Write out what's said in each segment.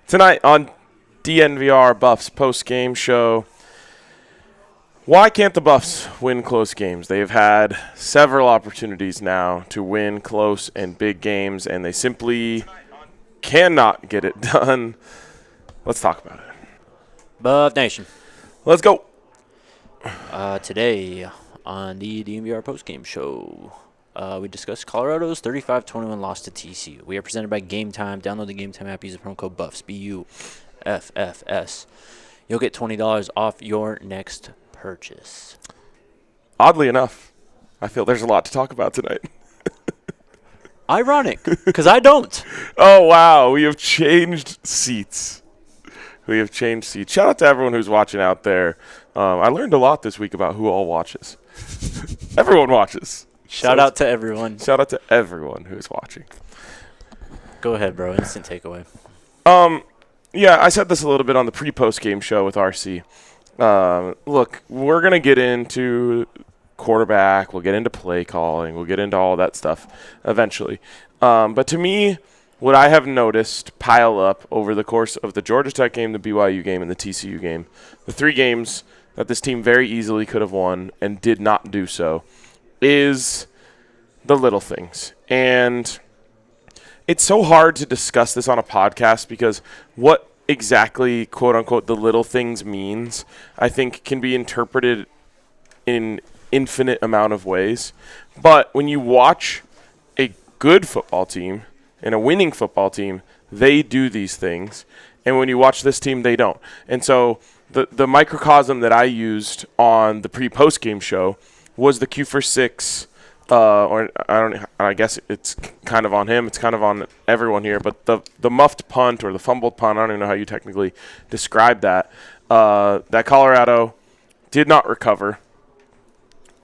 Tonight on DNVR Buffs post-game show, why can't the Buffs win close games? They've had several opportunities now to win close and big games, and they simply cannot get it done. Let's talk about it. Buff Nation. Let's go. Today on the DNVR postgame show, we discussed Colorado's 35-21 loss to TCU. We are presented by Game Time. Download the Game Time app. Use the promo code BUFFS, BUFFS. You'll get $20 off your next purchase. Oddly enough, I feel there's a lot to talk about tonight. Ironic, because I don't. Oh, wow. We have changed seats. Shout out to everyone who's watching out there. I learned a lot this week about who all watches. Everyone watches. Shout out to everyone. Shout out to everyone who's watching. Go ahead, bro. Instant takeaway. Yeah, I said this a little bit on the pre-post game show with RC. Look, we're going to get into quarterback. We'll get into play calling. We'll get into all that stuff eventually. But to me, what I have noticed pile up over the course of the Georgia Tech game, the BYU game, and the TCU game, the three games that this team very easily could have won and did not do so, is the little things. And it's so hard to discuss this on a podcast because what exactly, quote-unquote, the little things means, I think can be interpreted in infinite amount of ways. But when you watch a good football team and a winning football team, they do these things. And when you watch this team, they don't. And so the microcosm that I used on the pre-post game show was the Q for 6, I guess it's kind of on him. It's kind of on everyone here. But the muffed punt or the fumbled punt, I don't even know how you technically describe that. That Colorado did not recover.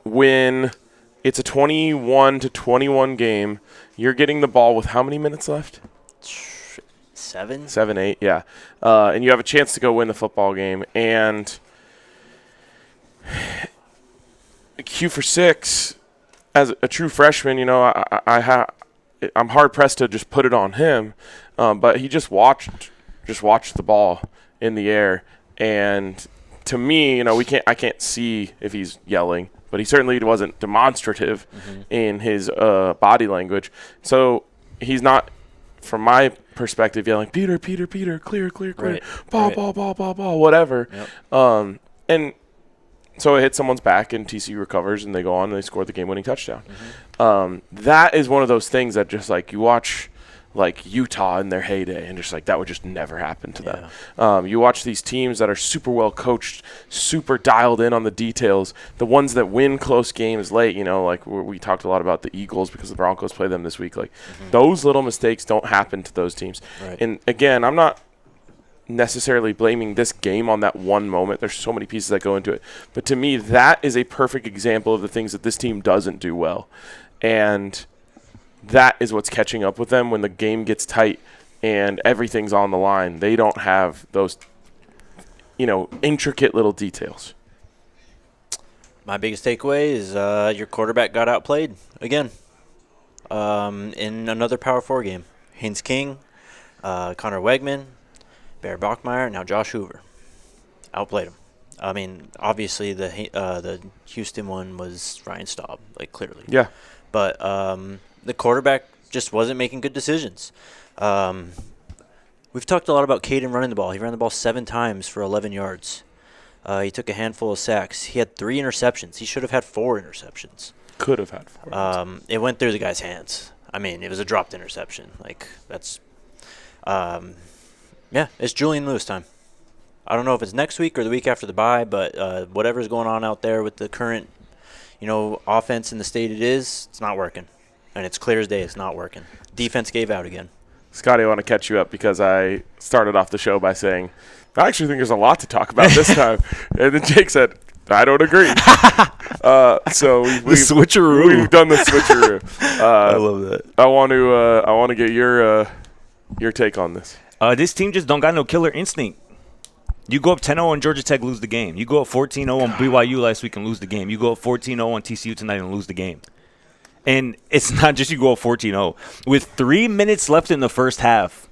When it's a 21-21 game, you're getting the ball with how many minutes left? 7, 8, yeah. And you have a chance to go win the football game. And Q for 6, as a true freshman, you know, I'm hard pressed to just put it on him, but he just watched the ball in the air, and to me, you know, I can't see if he's yelling, but he certainly wasn't demonstrative in his body language. So he's not, from my perspective, yelling Peter, clear, right. ball, whatever. Yep. And so it hits someone's back, and TCU recovers, and they go on, and they score the game-winning touchdown. That is one of those things that just, like, you watch, like, Utah in their heyday, and just, like, that would just never happen to them. You watch these teams that are super well coached, super dialed in on the details, the ones that win close games late, you know, like we talked a lot about the Eagles because the Broncos play them this week. Like, those little mistakes don't happen to those teams. Right. And, again, I'm not necessarily blaming this game on that one moment. There's so many pieces that go into it. But to me, that is a perfect example of the things that this team doesn't do well. And that is what's catching up with them when the game gets tight and everything's on the line. They don't have those, you know, intricate little details. My biggest takeaway is your quarterback got outplayed again in another Power 4 game. Haynes King, Connor Wegman, Bear Bachmeier, now Josh Hoover. Outplayed him. I mean, obviously the Houston one was Ryan Staub, like, clearly. Yeah. But the quarterback just wasn't making good decisions. We've talked a lot about Caden running the ball. He ran the ball 7 times for 11 yards. He took a handful of sacks. He had 3 interceptions. He should have had 4 interceptions. Could have had 4. It went through the guy's hands. I mean, it was a dropped interception. Like, that's yeah, it's Julian Lewis time. I don't know if it's next week or the week after the bye, but whatever's going on out there with the current, you know, offense in the state it is, it's not working. And it's clear as day it's not working. Defense gave out again. Scotty, I want to catch you up because I started off the show by saying, I actually think there's a lot to talk about this time. And then Jake said, I don't agree. So we've done the switcheroo. I love that. I want to get your take on this. This team just don't got no killer instinct. You go up 10-0 on Georgia Tech, lose the game. You go up 14-0 on BYU last week and lose the game. You go up 14-0 on TCU tonight and lose the game. And it's not just you go up 14-0. With 3 minutes left in the first half,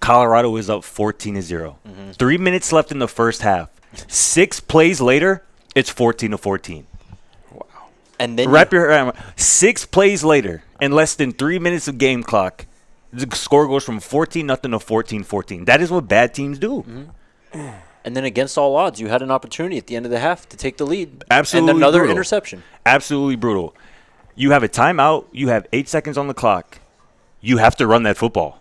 Colorado is up 14-0. 3 minutes left in the first half. 6 plays later, it's 14-14. Wow. And then Wrap your arm. 6 plays later, in less than 3 minutes of game clock, the score goes from 14-0 to 14-14. That is what bad teams do. And then against all odds, you had an opportunity at the end of the half to take the lead. Absolutely And another brutal. interception. Absolutely brutal. You have a timeout. You have 8 seconds on the clock. You have to run that football.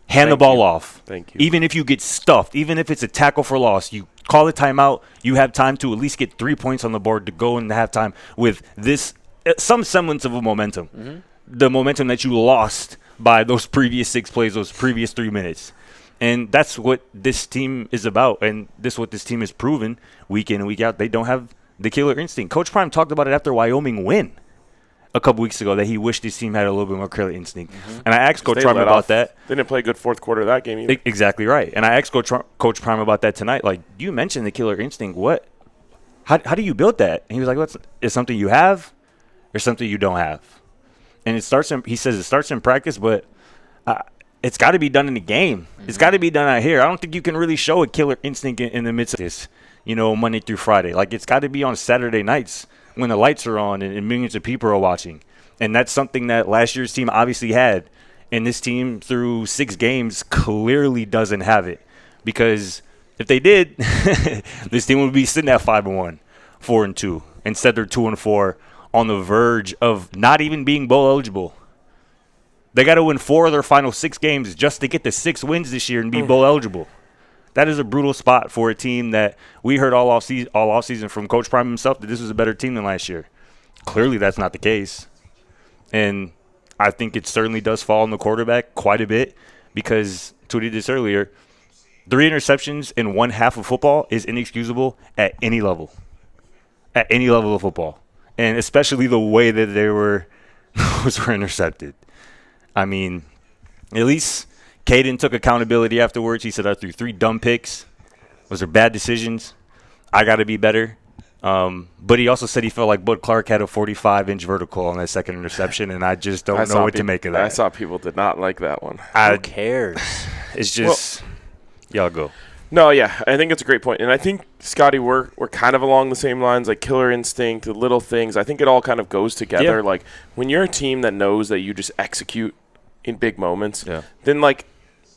Hand the ball off. Thank you. Even if you get stuffed, even if it's a tackle for loss, you call a timeout. You have time to at least get 3 points on the board to go into halftime with this some semblance of a momentum. The momentum that you lost by those previous 6 plays, those previous 3 minutes. And that's what this team is about, and this is what this team has proven week in and week out. They don't have the killer instinct. Coach Prime talked about it after Wyoming win a couple weeks ago, that he wished his team had a little bit more killer instinct. And I asked Coach Prime about that. They didn't play a good fourth quarter of that game either. Exactly right. And I asked Coach Prime about that tonight. Like, you mentioned the killer instinct. What? How do you build that? And he was like, it's something you have or something you don't have. And he says it starts in practice, but it's got to be done in the game. It's got to be done out here. I don't think you can really show a killer instinct in the midst of this, Monday through Friday. Like, it's got to be on Saturday nights when the lights are on and millions of people are watching. And that's something that last year's team obviously had. And this team, through 6 games, clearly doesn't have it. Because if they did, this team would be sitting at 5-1, 4-2. Instead, they're 2-4, on the verge of not even being bowl eligible. They got to win 4 of their final 6 games just to get the 6 wins this year and be bowl eligible. That is a brutal spot for a team that we heard all offseason from Coach Prime himself that this was a better team than last year. Clearly, that's not the case. And I think it certainly does fall on the quarterback quite a bit because, tweeted this earlier, 3 interceptions in one half of football is inexcusable at any level. At any level of football. And especially the way that those were intercepted. I mean, at least Caden took accountability afterwards. He said, I threw 3 dumb picks. Those are bad decisions. I got to be better. But he also said he felt like Bud Clark had a 45-inch vertical on that second interception, and I just don't know what to make of that. I saw people did not like that one. Who cares? It's just y'all go. No, yeah, I think it's a great point. And I think, Scotty, we're kind of along the same lines, like killer instinct, the little things. I think it all kind of goes together. Yeah. Like, when you're a team that knows that you just execute in big moments, Yeah. then, like,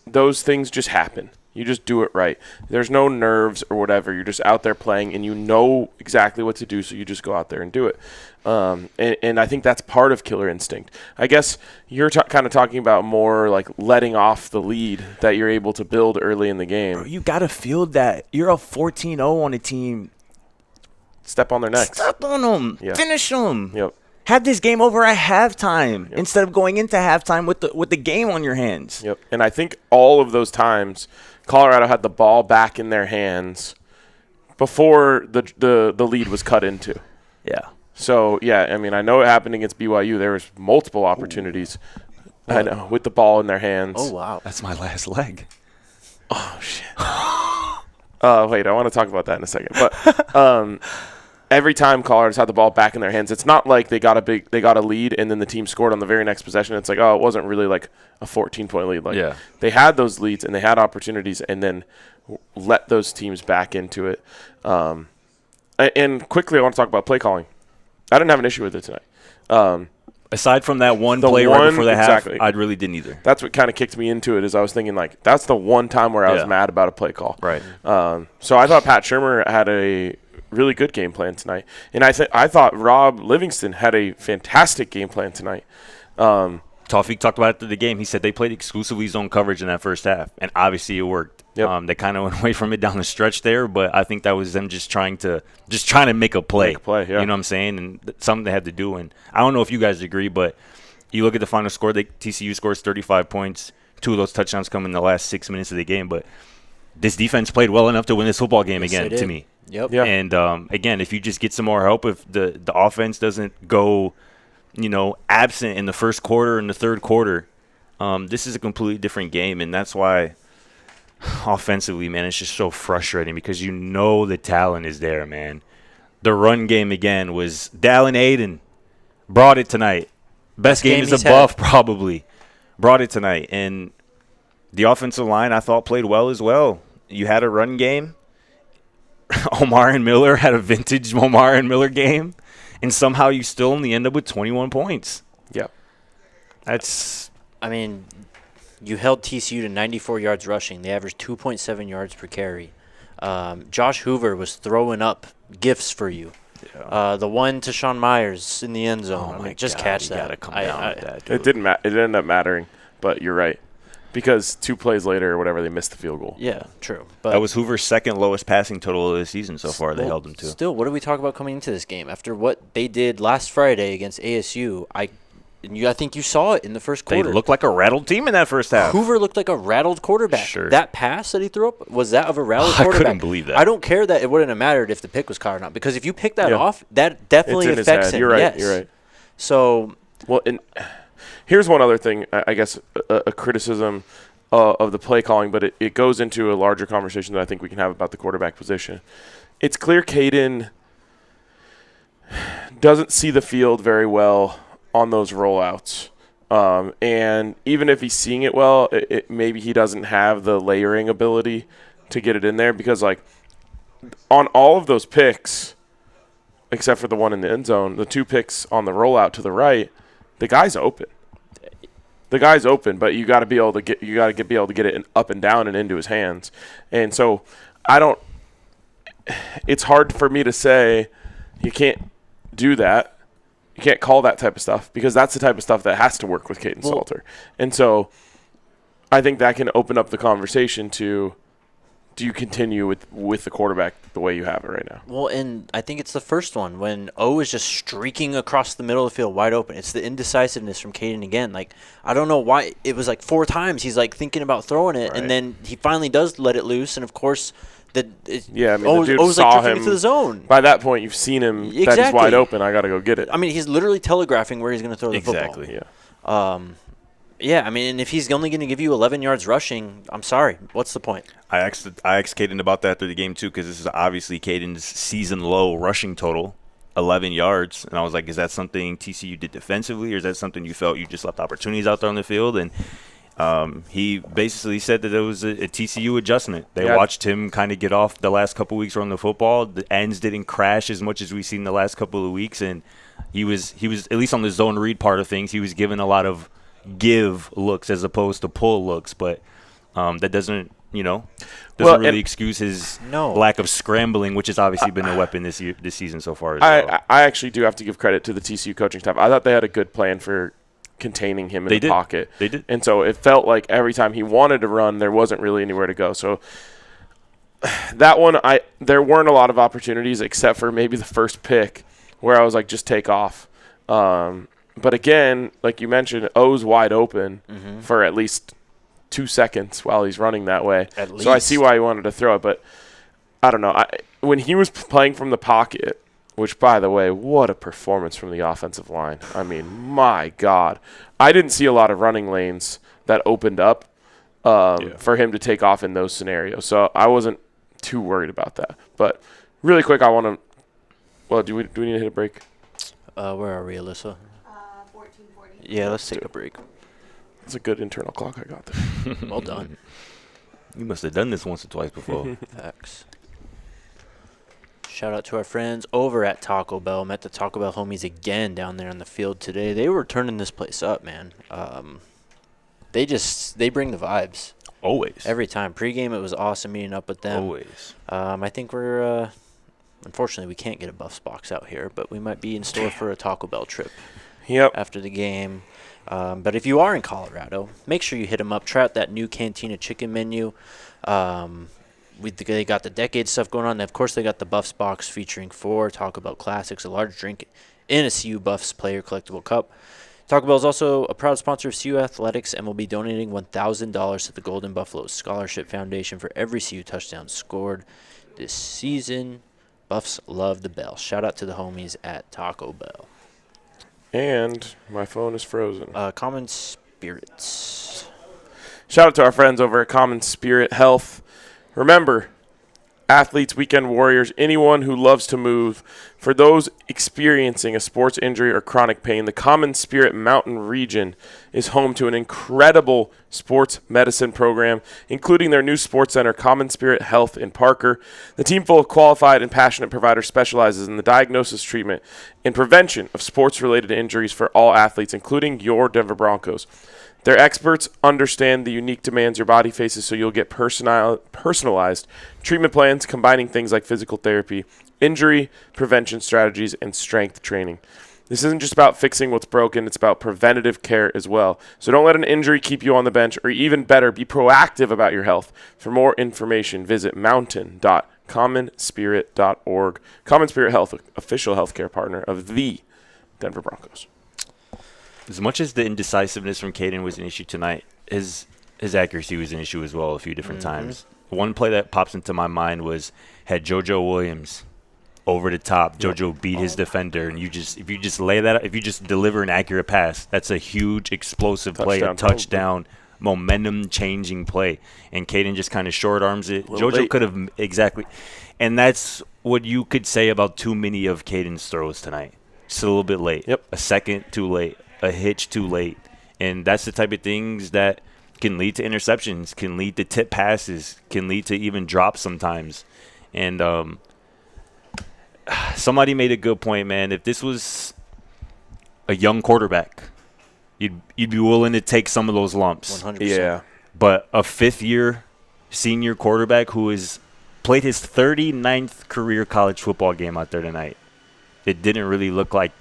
those things just happen. You just do it right. There's no nerves or whatever. You're just out there playing, and you know exactly what to do, so you just go out there and do it. And I think that's part of killer instinct. I guess you're kind of talking about more like letting off the lead that you're able to build early in the game. Bro, you got to feel that. You're up 14-0 on a team. Step on their necks. Step on them. Yeah. Finish them. Yep. Have this game over at halftime instead of going into halftime with the game on your hands. Yep. And I think all of those times, Colorado had the ball back in their hands before the lead was cut into. Yeah. So, yeah, I mean, I know it happened against BYU. There was multiple opportunities, I know, with the ball in their hands. Oh, wow. That's my last leg. Oh, shit. Wait, I want to talk about that in a second. But every time Colorado's had the ball back in their hands, it's not like they got a lead and then the team scored on the very next possession. It's like, oh, it wasn't really like a 14-point lead. Like, they had those leads and they had opportunities and then let those teams back into it. And quickly, I want to talk about play calling. I didn't have an issue with it tonight. Aside from that one play right before the half, I really didn't either. That's what kind of kicked me into it is I was thinking, like, that's the one time where I was mad about a play call. Right. So I thought Pat Shurmur had a really good game plan tonight. And I thought Rob Livingston had a fantastic game plan tonight. Tawfiq talked about it after the game. He said they played exclusively zone coverage in that first half, and obviously it worked. Yep. They kind of went away from it down the stretch there, but I think that was them just trying to make a play. Make a play, yeah. You know what I'm saying? And something they had to do. And I don't know if you guys agree, but you look at the final score. TCU scores 35 points. 2 of those touchdowns come in the last 6 minutes of the game. But this defense played well enough to win this football game again, to me. Yep. Yeah. And, again, if you just get some more help, if the offense doesn't go, absent in the first quarter and the third quarter, this is a completely different game. And that's why offensively, man, it's just so frustrating because the talent is there, man. The run game, again, was Dallin Aiden brought it tonight. Best game as a Buff, probably. Brought it tonight. And The offensive line, I thought, played well as well. You had a run game. Omar and Miller had a vintage Omar and Miller game. And somehow you still only end up with 21 points. Yeah. I mean, you held TCU to 94 yards rushing. They averaged 2.7 yards per carry. Josh Hoover was throwing up gifts for you. Yeah. The one to Sean Myers in the end zone. Oh, my just God, catch you that. gotta come down with that, dude. It didn't It ended up mattering, but you're right. Because 2 plays later or whatever, they missed the field goal. Yeah, true. But that was Hoover's second lowest passing total of the season so far. They held him to. Still, what do we talk about coming into this game? After what they did last Friday against ASU, I think you saw it in the first quarter. They looked like a rattled team in that first half. Hoover looked like a rattled quarterback. Sure. That pass that he threw up, was that of a rattled quarterback? I couldn't believe that. I don't care that it wouldn't have mattered if the pick was caught or not, because if you pick that off, that definitely it's in affects his head. him. You're right. Yes. You're right. So, well, and here's one other thing, I guess, a criticism of the play calling, but it goes into a larger conversation that I think we can have about the quarterback position. It's clear Caden doesn't see the field very well on those rollouts. And even if he's seeing it well, maybe he doesn't have the layering ability to get it in there, because, like, on all of those picks, except for the one in the end zone, the 2 picks on the rollout to the right, the guy's open. The guy's open, but you got to be able to get it up and down and into his hands. And so it's hard for me to say you can't do that. You can't call that type of stuff, because that's the type of stuff that has to work with Caden Salter. And so I think that can open up the conversation to, do you continue with the quarterback the way you have it right now? well, and I think it's the first one when O is just streaking across the middle of the field wide open. It's the indecisiveness from Caden again. Like, I don't know why. It was like 4 times he's like thinking about throwing it, and then he finally does let it loose, and of course the dude saw like him to the zone. By that point, you've seen him that he's Exactly. wide open. I got to go get it. I mean, he's literally telegraphing where he's going to throw the football. Exactly. Yeah. Yeah, I mean, and if he's only going to give you 11 yards rushing, I'm sorry. What's the point? I asked Caden about that after the game, too, because this is obviously Caden's season-low rushing total, 11 yards. And I was like, is that something TCU did defensively, or is that something you felt you just left opportunities out there on the field? And he basically said that it was a TCU adjustment. They watched him kind of get off the last couple of weeks running the football. The ends didn't crash as much as we've seen the last couple of weeks. And he was at least on the zone read part of things, he was given a lot of give looks as opposed to pull looks, but that doesn't really excuse his lack of scrambling, which has obviously been a weapon this season so far as well. I actually do have to give credit to the TCU coaching staff. I thought they had a good plan for containing him in the pocket. They did. And so it felt like every time he wanted to run, there wasn't really anywhere to go. So that one, there weren't a lot of opportunities except for maybe the first pick where I was like, just take off. But again, like you mentioned, O's wide open for at least 2 seconds while he's running that way. So I see why he wanted to throw it, but I don't know. When he was playing from the pocket, which, by the way, what a performance from the offensive line. I mean, my God. I didn't see a lot of running lanes that opened up for him to take off in those scenarios. So I wasn't too worried about that. But really quick, I want to – well, do we need to hit a break? Where are we, Alyssa? 14:40. Yeah, let's take a break. That's a good internal clock I got there. Well done. You must have done this once or twice before. Facts. Shout out to our friends over at Taco Bell. Met the Taco Bell homies again down there on the field today. They were turning this place up, man. They bring the vibes. Always. Every time. Pre-game, it was awesome meeting up with them. Always. I think we're unfortunately we can't get a Buffs box out here, but we might be in store for a Taco Bell trip. Yep. After the game. But if you are in Colorado, make sure you hit them up. Try out that new Cantina chicken menu. They got the decade stuff going on. And of course, they got the Buffs box featuring 4 Taco Bell classics, a large drink in a CU Buffs player collectible cup. Taco Bell is also a proud sponsor of CU Athletics and will be donating $1,000 to the Golden Buffaloes Scholarship Foundation for every CU touchdown scored this season. Buffs love the bell. Shout out to the homies at Taco Bell. And my phone is frozen. Common Spirits. Shout out to our friends over at Common Spirit Health. Remember, athletes, weekend warriors, anyone who loves to move. For those experiencing a sports injury or chronic pain, the Common Spirit Mountain region is home to an incredible sports medicine program, including their new sports center, Common Spirit Health in Parker. The team full of qualified and passionate providers specializes in the diagnosis, treatment, and prevention of sports-related injuries for all athletes, including your Denver Broncos. Their experts understand the unique demands your body faces, so you'll get personalized treatment plans combining things like physical therapy, injury prevention strategies, and strength training. This isn't just about fixing what's broken, it's about preventative care as well. So don't let an injury keep you on the bench, or even better, be proactive about your health. For more information, visit mountain.commonspirit.org. Common Spirit Health, official healthcare partner of the Denver Broncos. As much as the indecisiveness from Caden was an issue tonight, his accuracy was an issue as well a few different times. One play that pops into my mind had JoJo Williams over the top. JoJo beat his defender, and if you just deliver an accurate pass, that's a huge explosive play, a touchdown, momentum-changing play. And Caden just kind of short arms it. JoJo could have exactly, and that's what you could say about too many of Caden's throws tonight. Just a little bit late. Yep. A second too late. A hitch too late. And that's the type of things that can lead to interceptions, can lead to tip passes, can lead to even drops sometimes. And somebody made a good point, man. If this was a young quarterback, you'd be willing to take some of those lumps. 100%. Yeah. But a fifth-year senior quarterback who has played his 39th career college football game out there tonight, it didn't really look like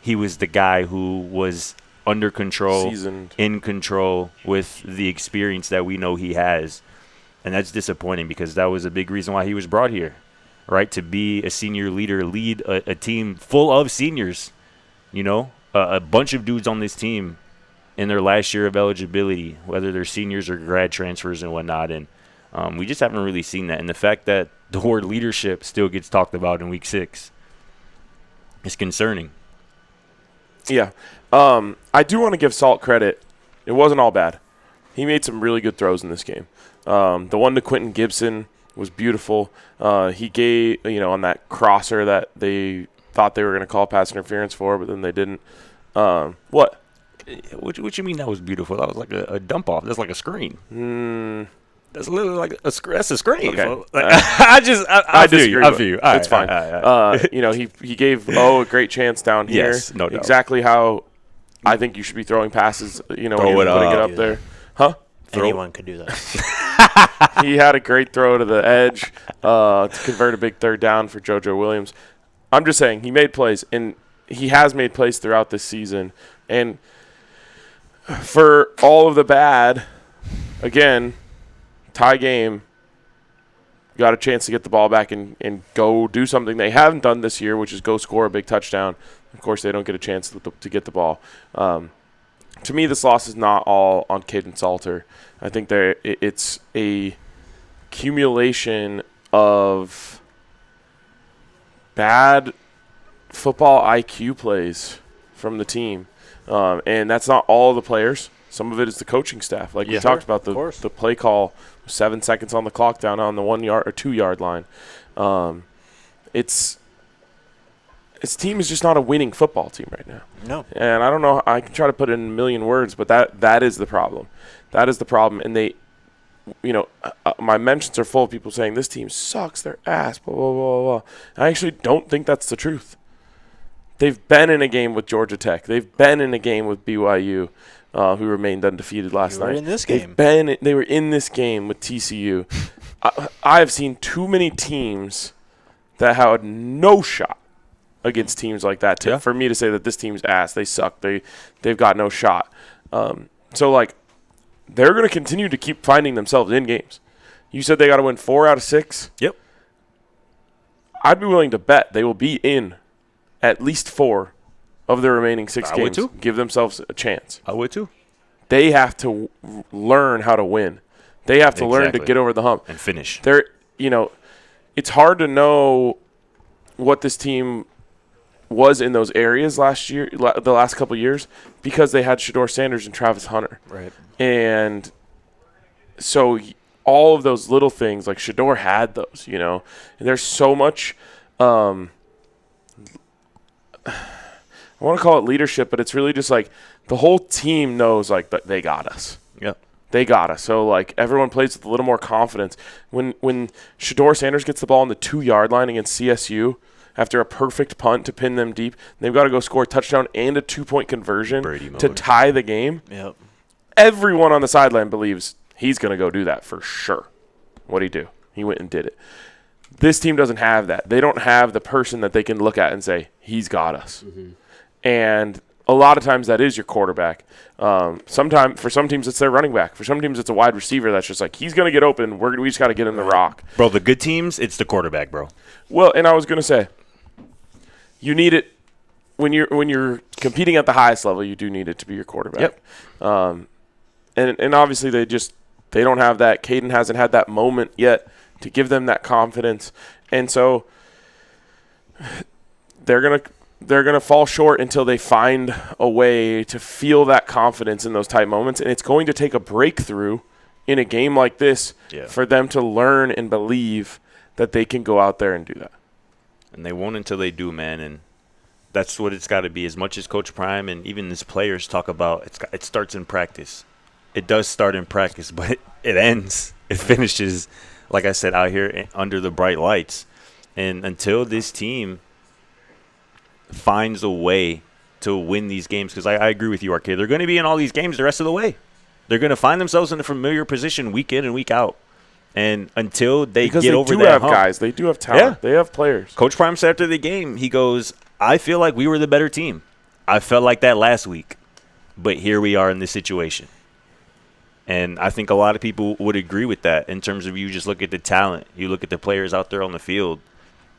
he was the guy who was under control, seasoned, in control with the experience that we know he has. And that's disappointing because that was a big reason why he was brought here, right? To be a senior leader, lead a team full of seniors, a bunch of dudes on this team in their last year of eligibility, whether they're seniors or grad transfers and whatnot. And we just haven't really seen that. And the fact that the word leadership still gets talked about in week 6 is concerning. Yeah. I do want to give Salt credit. It wasn't all bad. He made some really good throws in this game. The one to Quentin Gibson was beautiful. He gave, on that crosser that they thought they were going to call pass interference for, but then they didn't. What? What you mean that was beautiful? That was like a dump off. That's like a screen. That's literally like that's a screen. Okay. I feel you. It's fine. He gave a great chance down here. Yes, no doubt. Exactly how I think you should be throwing passes. When you're putting it up there, huh? Anyone could do that. He had a great throw to the edge to convert a big third down for JoJo Williams. I'm just saying he made plays, and he has made plays throughout this season. And for all of the bad, again, tie game, got a chance to get the ball back and go do something they haven't done this year, which is go score a big touchdown. Of course, they don't get a chance to get the ball. To me, this loss is not all on Caden Salter. I think it's a accumulation of bad football IQ plays from the team. And that's not all the players. Some of it is the coaching staff. Like we talked about, the play call, 7 seconds on the clock down on the 1 yard or 2 yard line. This team is just not a winning football team right now. No. And I don't know. I can try to put it in a million words, but that is the problem. That is the problem. And they, my mentions are full of people saying this team sucks their ass, blah, blah, blah, blah. I actually don't think that's the truth. They've been in a game with Georgia Tech. They've been in a game with BYU, who remained undefeated last night. They were in this game. They were in this game with TCU. I have seen too many teams that had no shot against teams like that for me to say that this team's ass. They suck. They've got no shot. So they're going to continue to keep finding themselves in games. You said they got to win 4 out of 6? Yep. I'd be willing to bet they will be in at least 4 of the remaining 6 games. I would too. Give themselves a chance. I would too. They have to learn how to win. They have to learn to get over the hump and finish. It's hard to know what this team was in those areas last year, the last couple of years, because they had Shedeur Sanders and Travis Hunter. Right. And so all of those little things, like Shedeur had those, you know. And there's so much I want to call it leadership, but it's really just like the whole team knows like that they got us. Yep. They got us. So like everyone plays with a little more confidence. When Shedeur Sanders gets the ball on the 2-yard line against CSU after a perfect punt to pin them deep, they've got to go score a touchdown and a 2-point conversion to tie the game. Yep. Everyone on the sideline believes he's going to go do that for sure. What'd he do? He went and did it. This team doesn't have that. They don't have the person that they can look at and say, he's got us. Mm-hmm. And a lot of times that is your quarterback. Sometimes for some teams it's their running back. For some teams it's a wide receiver that's just like, he's going to get open. We just got to get him the rock. Bro, the good teams, it's the quarterback, bro. Well, and I was going to say, you need it when you're competing at the highest level. You do need it to be your quarterback. Yep. And obviously they don't have that. Caden hasn't had that moment yet to give them that confidence, and so they're gonna fall short until they find a way to feel that confidence in those tight moments. And it's going to take a breakthrough in a game like this for them to learn and believe that they can go out there and do that. And they won't until they do, man. And that's what it's got to be. As much as Coach Prime and even his players talk about, it starts in practice. It does start in practice, but it ends. It finishes, like I said, out here under the bright lights. And until this team finds a way to win these games, because I agree with you, RK, they're going to be in all these games the rest of the way. They're going to find themselves in a familiar position week in and week out. And until they get over that hump. Guys. They do have talent. Yeah. They have players. Coach Prime said after the game, he goes, I feel like we were the better team. I felt like that last week. But here we are in this situation. And I think a lot of people would agree with that in terms of you just look at the talent. You look at the players out there on the field.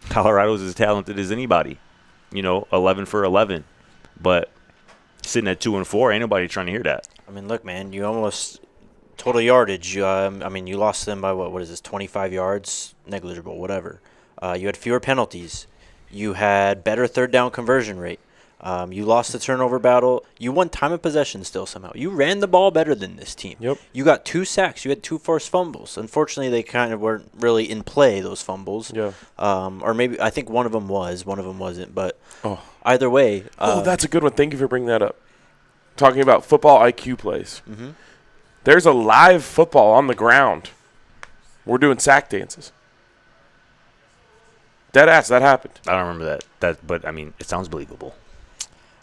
Colorado's as talented as anybody. 11 for 11. But sitting at 2-4, ain't nobody trying to hear that. I mean, look, man, you almost total yardage. You lost them by what is this, 25 yards? Negligible, whatever. You had fewer penalties. You had better third down conversion rate. You lost the turnover battle. You won time of possession still somehow. You ran the ball better than this team. Yep. You got 2 sacks. You had 2 forced fumbles. Unfortunately, they kind of weren't really in play, those fumbles. Yeah. Or maybe I think one of them was. One of them wasn't. But either way. That's a good one. Thank you for bringing that up. Talking about football IQ plays. Mm-hmm. There's a live football on the ground. We're doing sack dances. Dead ass, that happened. I don't remember that. But, it sounds believable.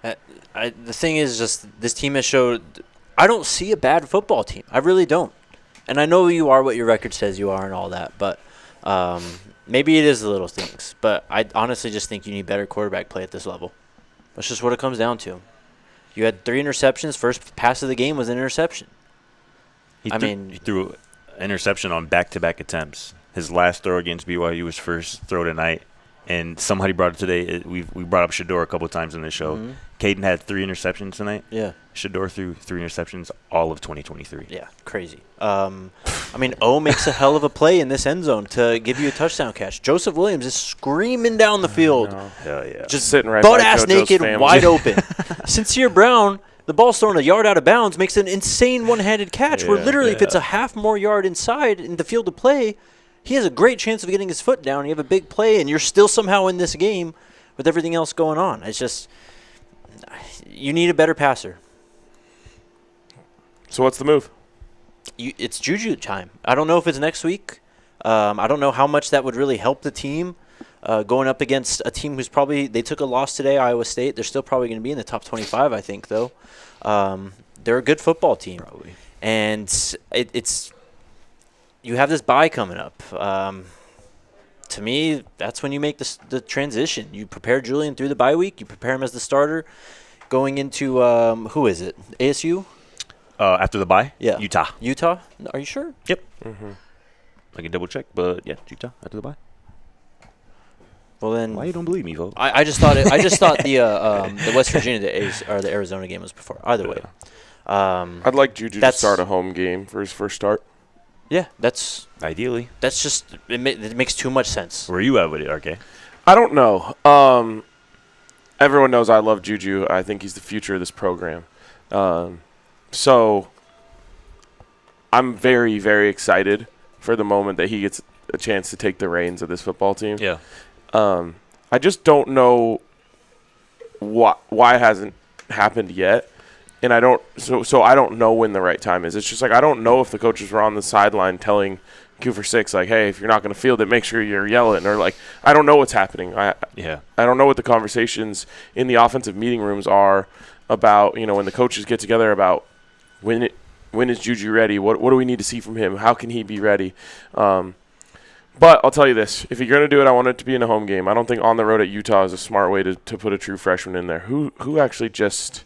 The thing is just this team has showed – I don't see a bad football team. I really don't. And I know you are what your record says you are and all that, but maybe it is the little things. But I honestly just think you need better quarterback play at this level. That's just what it comes down to. You had 3 interceptions. First pass of the game was an interception. He threw an interception on back-to-back attempts. His last throw against BYU was first throw tonight. And somebody brought it today. We brought up Shedeur a couple times in this show. Mm-hmm. Caden had 3 interceptions tonight. Yeah. Shedeur threw 3 interceptions all of 2023. Yeah, crazy. O makes a hell of a play in this end zone to give you a touchdown catch. Joseph Williams is screaming down the field. Hell yeah. Just sitting right butt-ass naked, wide open. Sincere Brown, the ball's thrown a yard out of bounds, makes an insane one-handed catch where literally if it's a half more yard inside in the field of play, he has a great chance of getting his foot down. You have a big play, and you're still somehow in this game with everything else going on. It's just you need a better passer. So what's the move? It's Juju time. I don't know if it's next week. I don't know how much that would really help the team going up against a team who's probably – they took a loss today, Iowa State. They're still probably going to be in the top 25, I think, though. They're a good football team. Probably. And it's – you have this bye coming up. To me, that's when you make the transition. You prepare Julian through the bye week. You prepare him as the starter going into who is it? ASU? After the bye? Yeah. Utah? Are you sure? Yep. Mm-hmm. I can double check, but yeah, Utah after the bye. Well then, why you don't believe me, folks? I just thought the West Virginia or the Arizona game was before. Either way, I'd like Juju to start a home game for his first start. Yeah, that's ideally. That's just it makes too much sense. Where you at with it, RK? I don't know. Everyone knows I love Juju. I think he's the future of this program. So I'm very, very excited for the moment that he gets a chance to take the reins of this football team. Yeah. I just don't know why it hasn't happened yet. And I don't know when the right time is. It's just like I don't know if the coaches were on the sideline telling Q for 6, like, hey, if you're not going to field it, make sure you're yelling. Or, like, I don't know what's happening. I don't know what the conversations in the offensive meeting rooms are about, when the coaches get together about when is Juju ready? What do we need to see from him? How can he be ready? But I'll tell you this. If you're going to do it, I want it to be in a home game. I don't think on the road at Utah is a smart way to put a true freshman in there. Who actually just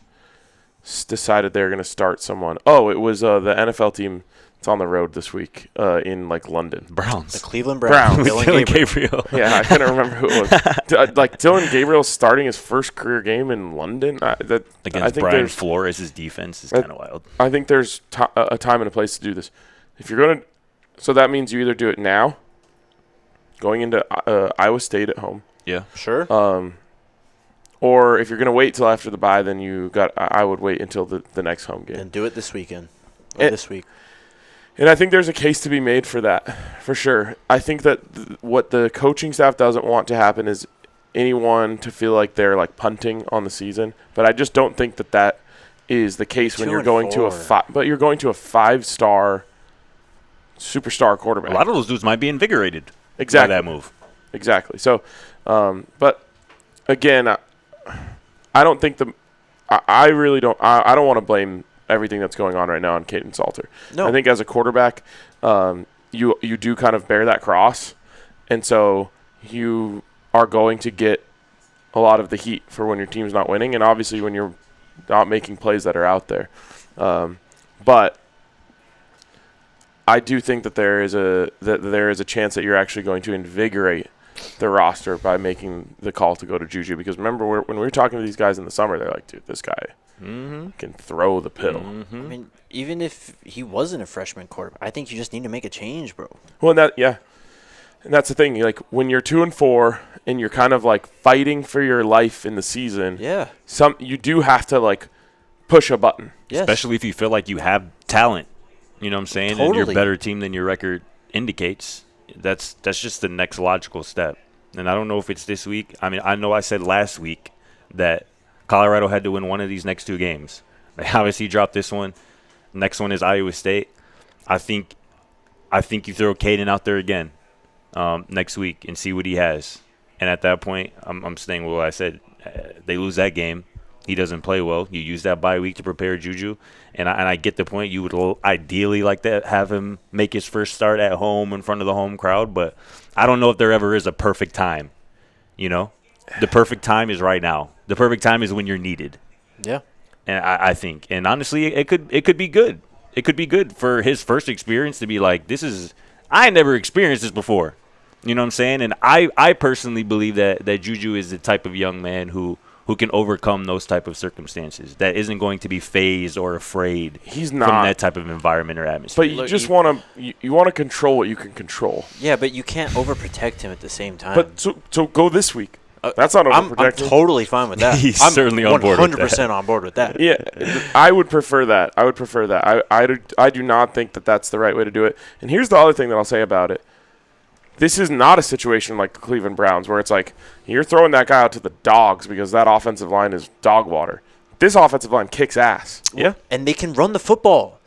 decided they're going to start someone? Oh, it was the NFL team. It's on the road this week in, London. Browns. The Cleveland Browns. Dylan Gabriel. Yeah, I couldn't remember who it was. Dylan Gabriel starting his first career game in London. Against Brian Flores' defense is kind of wild. I think there's a time and a place to do this. If you're going to – so that means you either do it now, going into Iowa State at home. Yeah. Sure. Or if you're going to wait till after the bye, then I would wait until the next home game. And do it this weekend. Or this week. And I think there's a case to be made for that, for sure. I think that what the coaching staff doesn't want to happen is anyone to feel like they're punting on the season. But I just don't think that is the case when you're going to a 5-star superstar quarterback. A lot of those dudes might be invigorated by that move. Exactly. So, but again, I don't think I really don't. I don't want to blame everything that's going on right now on Caden Salter. No. I think as a quarterback, you do kind of bear that cross, and so you are going to get a lot of the heat for when your team's not winning, and obviously when you're not making plays that are out there. But I do think that there is a chance that you're actually going to invigorate the roster by making the call to go to Juju. Because remember, when we were talking to these guys in the summer, they're like, dude, this guy can throw the pill. I mean, even if he wasn't a freshman quarterback, I think you just need to make a change, bro. Well, and that's the thing. When you're 2-4 and you're kind of fighting for your life in the season, you do have to push a button. Yes. Especially if you feel like you have talent. You know what I'm saying? Totally. And you're a better team than your record indicates. That's just the next logical step. And I don't know if it's this week. I mean, I know I said last week that Colorado had to win one of these next two games. Obviously, he dropped this one. Next one is Iowa State. I think you throw Caden out there again next week and see what he has. And at that point, I'm staying with what I said. They lose that game. He doesn't play well. You use that bye week to prepare Juju. And I get the point. You would ideally like to have him make his first start at home in front of the home crowd. But I don't know if there ever is a perfect time. The perfect time is right now. The perfect time is when you're needed. Yeah. And I think. And honestly, it could be good. It could be good for his first experience to be like, I never experienced this before. You know what I'm saying? And I personally believe that Juju is the type of young man who can overcome those type of circumstances, that isn't going to be phased or afraid from that type of environment or atmosphere. But you just want to control what you can control. Yeah, but you can't overprotect him at the same time. But so go this week. That's not overprotecting. I'm totally fine with that. He's certainly on board with that. 100% on board with that. Yeah, I would prefer that. I do not think that that's the right way to do it. And here's the other thing that I'll say about it. This is not a situation like the Cleveland Browns where it's like you're throwing that guy out to the dogs because that offensive line is dog water. This offensive line kicks ass. Yeah. And they can run the football.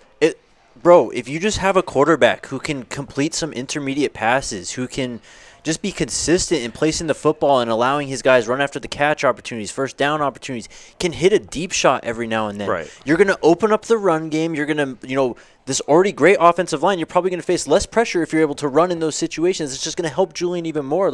Bro, if you just have a quarterback who can complete some intermediate passes, who can just be consistent in placing the football and allowing his guys run after the catch opportunities, first down opportunities, can hit a deep shot every now and then. Right. You're going to open up the run game. You're going to, this already great offensive line, you're probably going to face less pressure if you're able to run in those situations. It's just going to help Julian even more.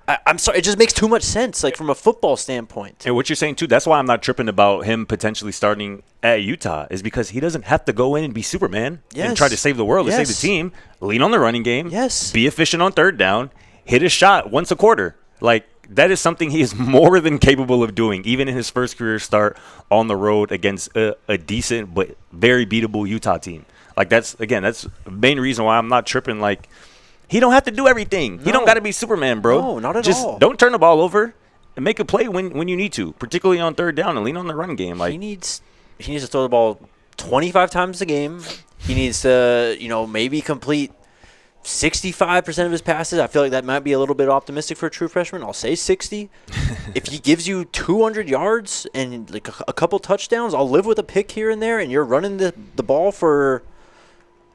I'm sorry, it just makes too much sense, from a football standpoint. And what you're saying, too, that's why I'm not tripping about him potentially starting at Utah, is because he doesn't have to go in and be Superman and try to save the world, to save the team. Lean on the running game. Yes. Be efficient on third down. Hit a shot once a quarter. That is something he is more than capable of doing, even in his first career start on the road against a decent but very beatable Utah team. That's the main reason why I'm not tripping. He don't have to do everything. No. He don't got to be Superman, bro. No, not at all. Just don't turn the ball over and make a play when you need to, particularly on third down, and lean on the run game. He needs to throw the ball 25 times a game. He needs to, maybe complete 65% of his passes. I feel like that might be a little bit optimistic for a true freshman. I'll say 60. If he gives you 200 yards and like a couple touchdowns, I'll live with a pick here and there, and you're running the ball for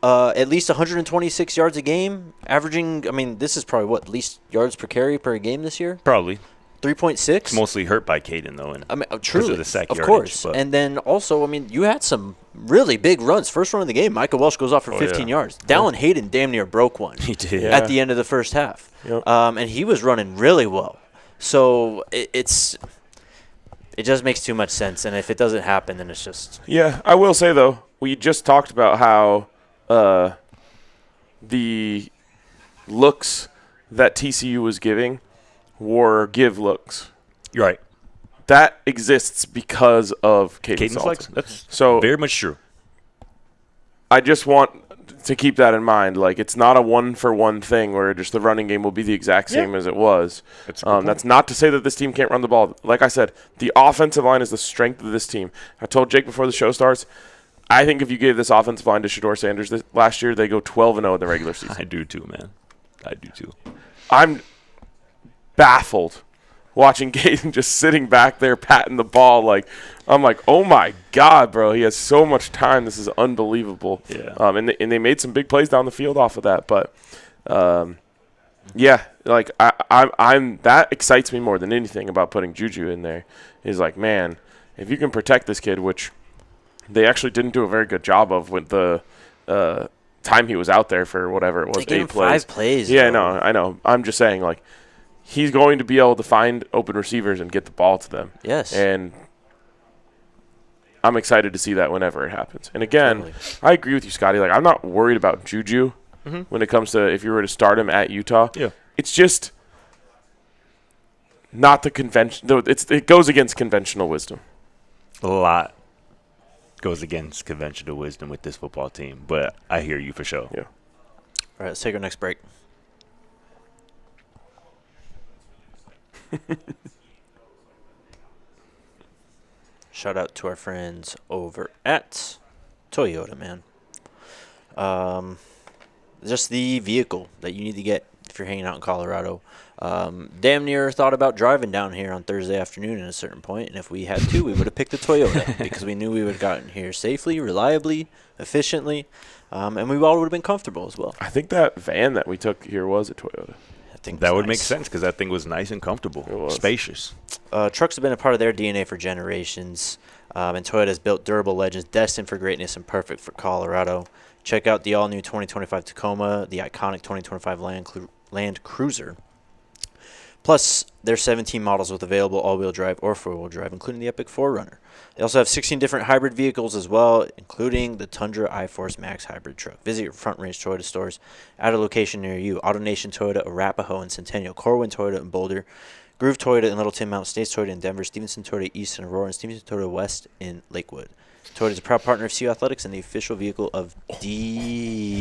at least 126 yards a game, averaging, I mean, this is probably at least yards per carry per game this year? Probably. 3.6. Mostly hurt by Caden, though. And I mean, truly, of the sack of yardage, course. but- And then also, I mean, you had some really big runs. First run of the game, Micah Welsh goes off for 15 yards. Dallin Hayden damn near broke one. He did. At the end of the first half. Yep. And he was running really well. So it just makes too much sense. And if it doesn't happen, then it's just. Yeah, I will say, though, we just talked about how the looks that TCU was giving were give looks. You're right. That exists because of Caden Caden's legs. Salton. That's So very much true. I just want to keep that in mind. Like, it's not a one-for-one thing where just the running game will be the exact same as it was. That's a good point. That's not to say that this team can't run the ball. Like I said, the offensive line is the strength of this team. I told Jake before the show starts, I think if you gave this offensive line to Shedeur Sanders last year, they go 12-0 in the regular season. I do too, man. I do too. I'm baffled watching Caden just sitting back there patting the ball. Like, I'm like, oh my God, bro, he has so much time. This is unbelievable. Yeah. And they made some big plays down the field off of that. But yeah, like I'm that excites me more than anything about putting Juju in there. Is like, man, if you can protect this kid, which they actually didn't do a very good job of with the time he was out there for whatever it was, They gave 8 him plays. 5 plays. Yeah, though. I know. I'm just saying, like, he's going to be able to find open receivers and get the ball to them. Yes. And I'm excited to see that whenever it happens. And again, Totally. I agree with you, Scotty. Like, I'm not worried about Juju when it comes to if you were to start him at Utah. Yeah. It's just not the convention. It goes against conventional wisdom. A lot goes against conventional wisdom with this football team, but I hear you for sure. Yeah. All right, let's take our next break. Shout out to our friends over at Toyota, man. Just the vehicle that you need to get if you're hanging out in Colorado. Damn near thought about driving down here on Thursday afternoon at a certain point, and if we had to, we would have picked the Toyota because we knew we would have gotten here safely, reliably, efficiently, and we all would have been comfortable as well. I think that van that we took here was a Toyota. I think That it's would make nice. sense because that thing was nice and comfortable, It was. spacious. Trucks have been a part of their DNA for generations, and Toyota has built durable legends destined for greatness and perfect for Colorado. Check out the all-new 2025 Tacoma, the iconic 2025 Land Cruiser. Plus, there's 17 models with available all-wheel drive or four-wheel drive, including the Epic 4Runner. They also have 16 different hybrid vehicles as well, including the Tundra iForce Max hybrid truck. Visit your Front Range Toyota stores at a location near you. AutoNation Toyota, Arapahoe and Centennial, Corwin Toyota in Boulder, Groove Toyota in Littleton, Mountain States Toyota in Denver, Stevenson Toyota East in Aurora, and Stevenson Toyota West in Lakewood. Toyota is a proud partner of CU Athletics and the official vehicle of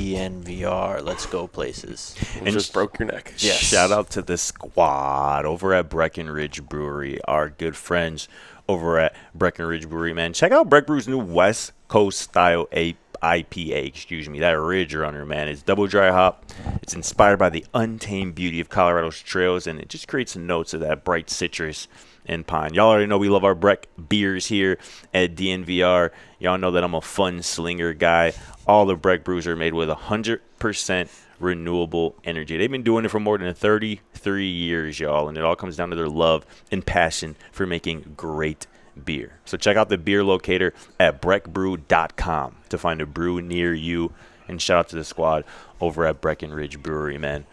DNVR. Let's go places. And just broke your neck. Yes. Shout out to the squad over at Breckenridge Brewery, our good friends over at Breckenridge Brewery, man. Check out Breck Brew's new West Coast style IPA, that Ridge Runner, man. It's double dry hop. It's inspired by the untamed beauty of Colorado's trails, and it just creates notes of that bright citrus and pine. Y'all already know we love our Breck beers here at DNVR. Y'all know that I'm a fun slinger guy. All the Breck brews are made with 100% renewable energy. They've been doing it for more than 33 years, y'all, and it all comes down to their love and passion for making great beer. So check out the beer locator at breckbrew.com to find a brew near you. And shout out to the squad over at Breckenridge Brewery, man.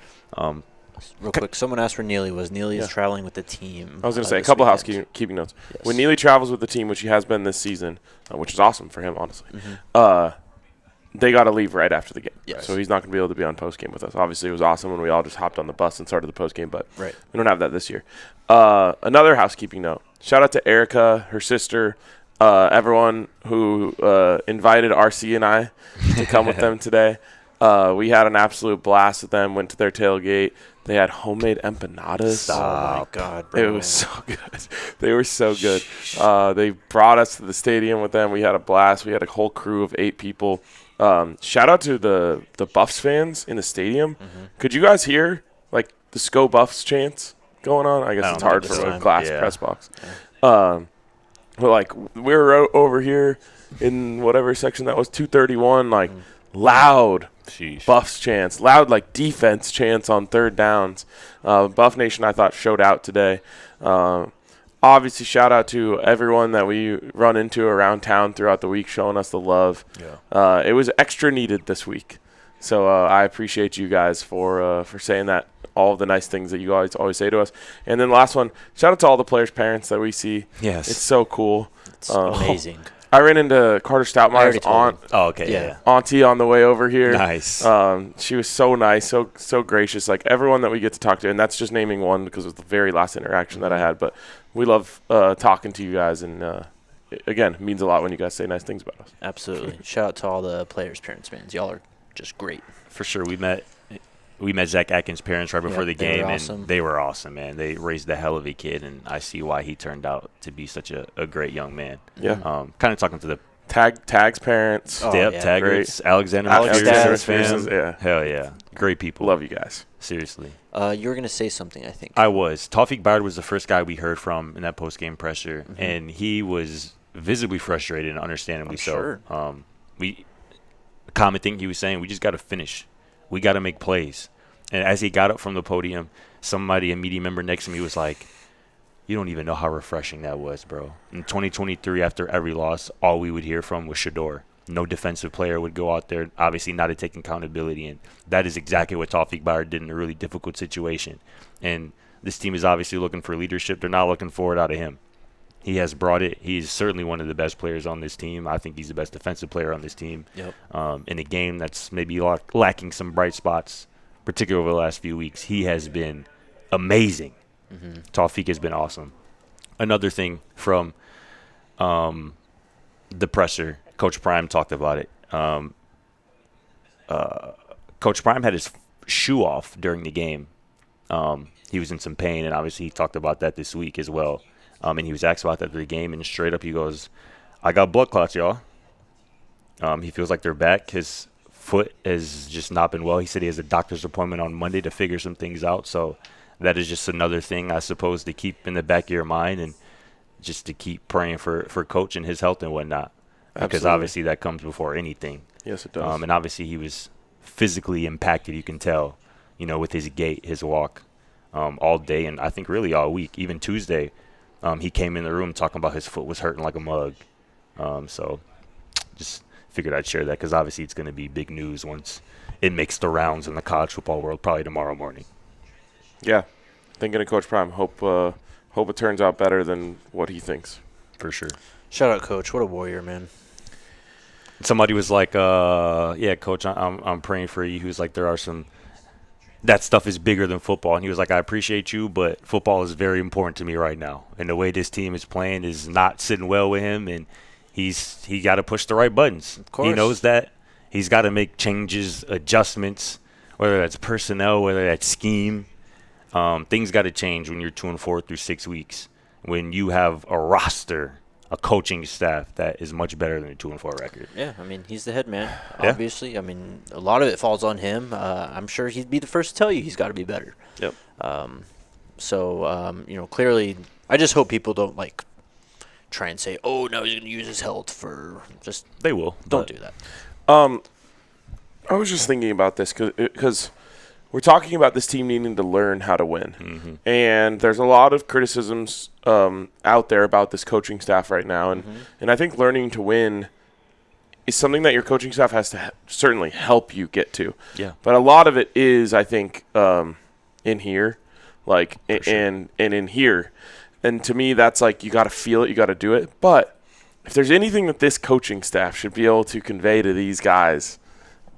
Real quick, someone asked where Neely was. Neely is traveling with the team. I was going to say a this couple weekend. housekeeping notes. Yes. When Neely travels with the team, which he has been this season, which is awesome for him, honestly, they got to leave right after the game. Yes. So he's not going to be able to be on postgame with us. Obviously, it was awesome when we all just hopped on the bus and started the postgame, but Right. we don't have that this year. Another housekeeping note. Shout out to Erica, her sister, everyone who invited RC and I to come with them today. We had an absolute blast with them, went to their tailgate. They had homemade empanadas. Oh, my God, bro. It was so good. They were so good. They brought us to the stadium with them. We had a blast. We had a whole crew of 8 people. Shout out to the Buffs fans in the stadium. Could you guys hear like the "Sco Buffs" chants going on? I guess it's hard from a glass press box. But like we were over here in whatever section that was, 231, like loud Buffs chants, loud like defense chants on third downs. Buff Nation, I thought, showed out today. Obviously, shout out to everyone that we run into around town throughout the week, showing us the love. Yeah. It was extra needed this week, so I appreciate you guys for saying that, all of the nice things that you guys always say to us. And then last one, shout out to all the players' parents that we see. Yes, it's so cool. It's amazing. I ran into Carter Stoutmeyer's aunt. Oh, okay, yeah. Auntie on the way over here. Nice. She was so nice, so gracious. Like everyone that we get to talk to, and that's just naming one because it was the very last interaction that I had. But we love talking to you guys, and again, it means a lot when you guys say nice things about us. Absolutely. Shout out to all the players' parents, man. Y'all are just great. For sure. We met Zach Atkins' parents right before the game, and they were awesome, man. They raised the hell of a kid, and I see why he turned out to be such a great young man. Yeah. Kind of talking to the Tag's parents. Taggart's, Alexander fans. Yeah. Hell yeah. Great people. Love you guys. Seriously. You were going to say something, I think. I was. Taufik Bard was the first guy we heard from in that post-game presser, and he was visibly frustrated and understandably so. Sure. The common thing he was saying, we just got to finish. We got to make plays. And as he got up from the podium, a media member next to me was like, you don't even know how refreshing that was, bro. In 2023, after every loss, all we would hear from was Shador. No defensive player would go out there, obviously not taking accountability. And that is exactly what Taufik Bard did in a really difficult situation. And this team is obviously looking for leadership. They're not looking for it out of him. He has brought it. He's certainly one of the best players on this team. I think he's the best defensive player on this team. Yep. In a game that's maybe lacking some bright spots, particularly over the last few weeks, he has been amazing. Taufik has been awesome. Another thing from the presser, Coach Prime talked about it. Coach Prime had his shoe off during the game. He was in some pain, and obviously he talked about that this week as well. And he was asked about that after the game, and straight up he goes, I got blood clots, y'all. He feels like they're back. His foot has just not been well. He said he has a doctor's appointment on Monday to figure some things out. So that is just another thing, I suppose, to keep in the back of your mind and just to keep praying for Coach and his health and whatnot. Because obviously that comes before anything. Yes, it does. And obviously he was physically impacted, you can tell, with his gait, his walk all day, and I think really all week. Even Tuesday, he came in the room talking about his foot was hurting like a mug. So just figured I'd share that because obviously it's going to be big news once it makes the rounds in the college football world, probably tomorrow morning. Yeah. Thinking of Coach Prime. Hope it turns out better than what he thinks. For sure. Shout out, Coach. What a warrior, man. Somebody was like, yeah, Coach, I'm praying for you. He was like, that stuff is bigger than football. And he was like, I appreciate you, but football is very important to me right now. And the way this team is playing is not sitting well with him, and he got to push the right buttons. Of course. He knows that. He's got to make changes, adjustments, whether that's personnel, whether that's scheme. Things got to change when you're 2-4 through 6 weeks, when you have a roster, a coaching staff that is much better than a 2-4 record. Yeah, I mean, he's the head man, Yeah. obviously. I mean, a lot of it falls on him. I'm sure he'd be the first to tell you he's got to be better. Yep. Clearly, I just hope people don't, try and say, oh, no, he's going to use his health for just – They will. Don't do that. I was just thinking about this because we're talking about this team needing to learn how to win. Mm-hmm. And there's a lot of criticisms out there about this coaching staff right now. And I think learning to win is something that your coaching staff has to certainly help you get to. Yeah. But a lot of it is, I think, in here, and in here. And to me, that's you got to feel it, you got to do it. But if there's anything that this coaching staff should be able to convey to these guys,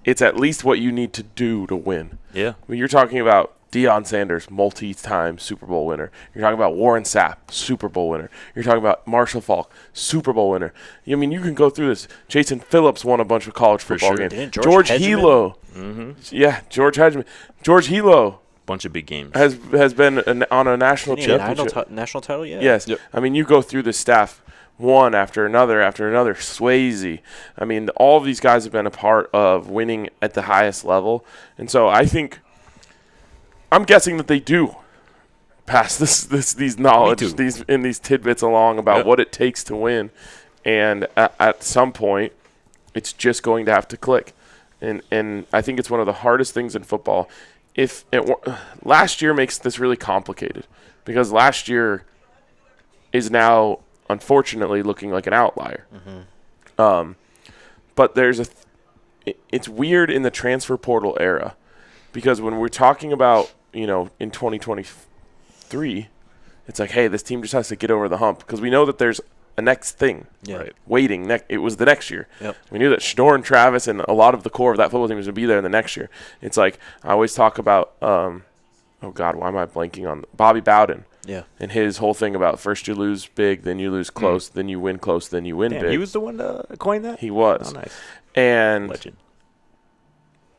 it's at least what you need to do to win. Yeah. When you're talking about Deion Sanders, multi-time Super Bowl winner. You're talking about Warren Sapp, Super Bowl winner. You're talking about Marshall Faulk, Super Bowl winner. I mean, you can go through this. Jason Phillips won a bunch of college football games. Didn't George Hilo. Mm-hmm. Yeah, George Hedgeman. George Hilo. Bunch of big games. Has been on a national championship. National title, yeah. Yes. Yep. I mean, you go through the staff. one after another, Swayze. I mean, all of these guys have been a part of winning at the highest level. And so I'm guessing that they do pass these knowledge, these tidbits along about what it takes to win. And at some point, it's just going to have to click. And I think it's one of the hardest things in football. Last year makes this really complicated because last year is now, unfortunately, looking like an outlier. But it's weird in the transfer portal era because when we're talking about, in 2023, it's like, hey, this team just has to get over the hump because we know that there's a next thing waiting. It was the next year. Yep. We knew that Schnorr and Travis and a lot of the core of that football team was going to be there in the next year. It's like I always talk about, oh, God, why am I blanking on Bobby Bowden? Yeah. And his whole thing about first you lose big, then you lose close, then you win close, then you win big. He was the one to coin that? He was. Oh, nice. And Legend.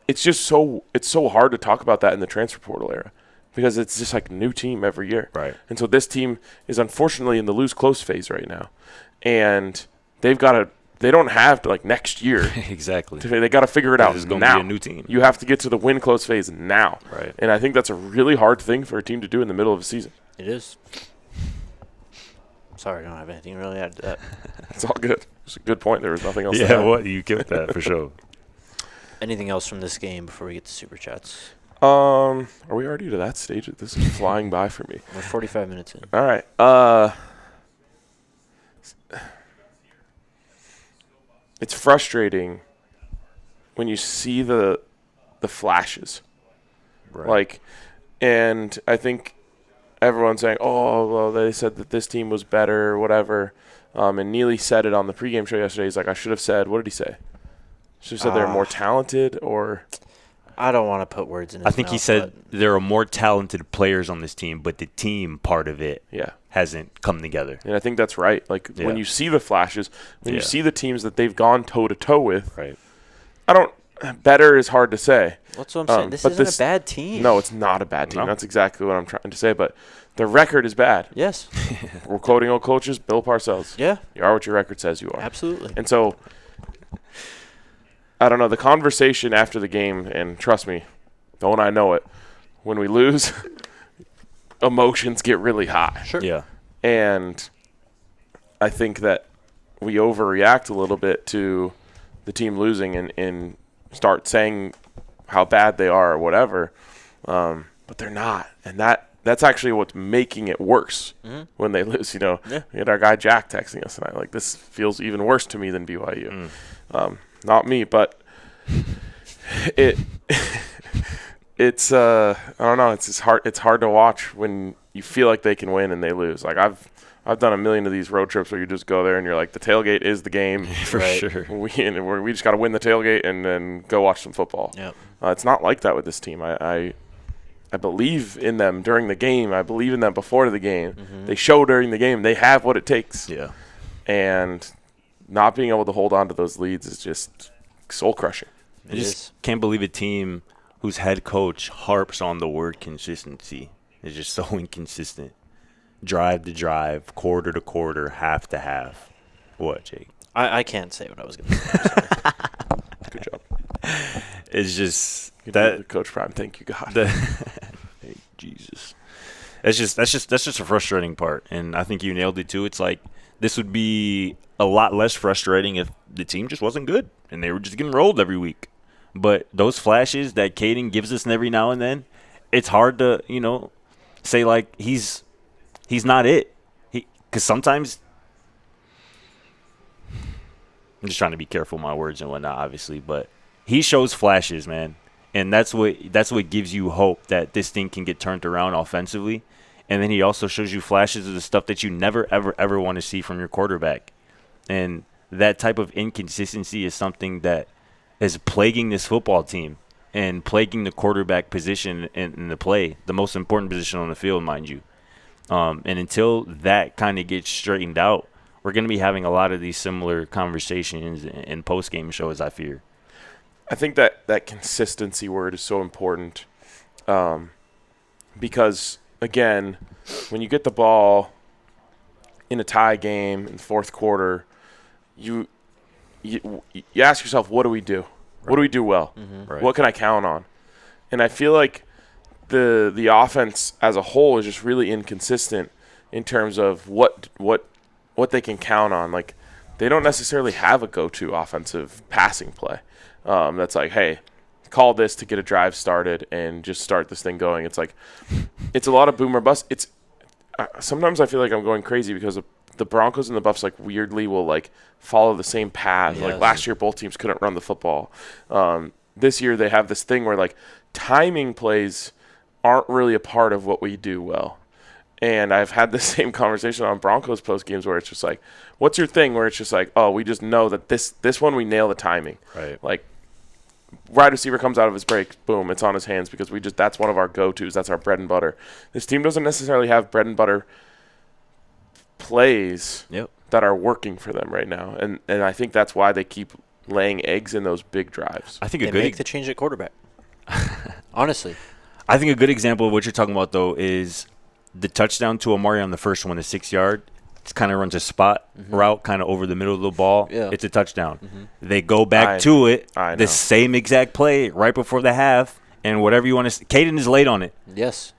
it's just so hard to talk about that in the transfer portal era because it's just like a new team every year. Right. And so this team is unfortunately in the lose close phase right now. And they don't have to like next year. Exactly. They got to figure it out It's going now. to be a new team. You have to get to the win close phase now. Right. And I think that's a really hard thing for a team to do in the middle of a season. It is. Sorry, I don't have anything really to add to that. It's all good. It's a good point. There was nothing else to Yeah, add. what you killed that for sure. Anything else from this game before we get to Super Chats? Are we already to that stage? This is flying by for me. We're 45 minutes in. All right. It's frustrating when you see the flashes. Right. And I think everyone's saying, oh, well, they said that this team was better or whatever. And Neely said it on the pregame show yesterday. He's like, I should have said, what did he say? Should have said they're more talented or? I don't want to put words in his I think mouth, he said there are more talented players on this team, but the team part of it hasn't come together. And I think that's right. When you see the flashes, when you see the teams that they've gone toe-to-toe with, better is hard to say. That's what I'm saying. This isn't a bad team. No, it's not a bad team. No. That's exactly what I'm trying to say. But the record is bad. Yes. We're quoting old coaches, Bill Parcells. Yeah. You are what your record says you are. Absolutely. And so, I don't know, the conversation after the game, and trust me, don't I know it, when we lose, emotions get really high. Sure. Yeah. And I think that we overreact a little bit to the team losing and start saying how bad they are or whatever, but they're not. And that's actually what's making it worse when they lose. We had our guy Jack texting us tonight, like, this feels even worse to me than BYU. Not me, but it's I don't know. It's just hard. It's hard to watch when you feel like they can win and they lose. Like I've done a million of these road trips where you just go there and you're like, the tailgate is the game For sure. We just got to win the tailgate and then go watch some football. Yep. It's not like that with this team. I believe in them during the game. I believe in them before the game. They show during the game they have what it takes. Yeah. And not being able to hold on to those leads is just soul crushing. I just can't believe a team whose head coach harps on the word consistency is just so inconsistent. Drive to drive, quarter to quarter, half to half. What, Jake? I can't say what I was going to say. Good job. It's just that Coach Prime. Thank you, God. Hey, Jesus. That's just a frustrating part, and I think you nailed it too. It's like this would be a lot less frustrating if the team just wasn't good and they were just getting rolled every week. But those flashes that Caden gives us every now and then, it's hard to say like he's not it. Because sometimes I'm just trying to be careful with my words and whatnot, obviously, but he shows flashes, man. And that's what gives you hope that this thing can get turned around offensively. And then he also shows you flashes of the stuff that you never, ever, ever want to see from your quarterback. And that type of inconsistency is something that is plaguing this football team and plaguing the quarterback position in the play, the most important position on the field, mind you. And until that kind of gets straightened out, we're going to be having a lot of these similar conversations in post-game shows, I fear. I think that consistency word is so important because, again, when you get the ball in a tie game in the fourth quarter, you ask yourself, what do we do? What do we do well? Right. What can I count on? And I feel like the offense as a whole is just really inconsistent in terms of what they can count on. Like, they don't necessarily have a go-to offensive passing play. That's like, hey, call this to get a drive started and just start this thing going. It's like, it's a lot of boom or bust. It's sometimes I feel like I'm going crazy because the Broncos and the Buffs like weirdly will like follow the same path. Yes. Like last year, both teams couldn't run the football. This year they have this thing where like timing plays aren't really a part of what we do well. And I've had the same conversation on Broncos post games where it's just like, what's your thing? Where it's just like, oh, we just know that this one we nail the timing. Right. Like, wide receiver comes out of his break, boom, it's on his hands because that's one of our go-tos. That's our bread and butter. This team doesn't necessarily have bread and butter plays that are working for them right now. And I think that's why they keep laying eggs in those big drives. I think They make the change at quarterback. Honestly. I think a good example of what you're talking about, though, is the touchdown to Amari on the first one, the 6-yard. It kind of runs a spot route kind of over the middle of the ball. Yeah. It's a touchdown. They go back to it, the same exact play right before the half, and whatever you want to – Caden is late on it. Yes.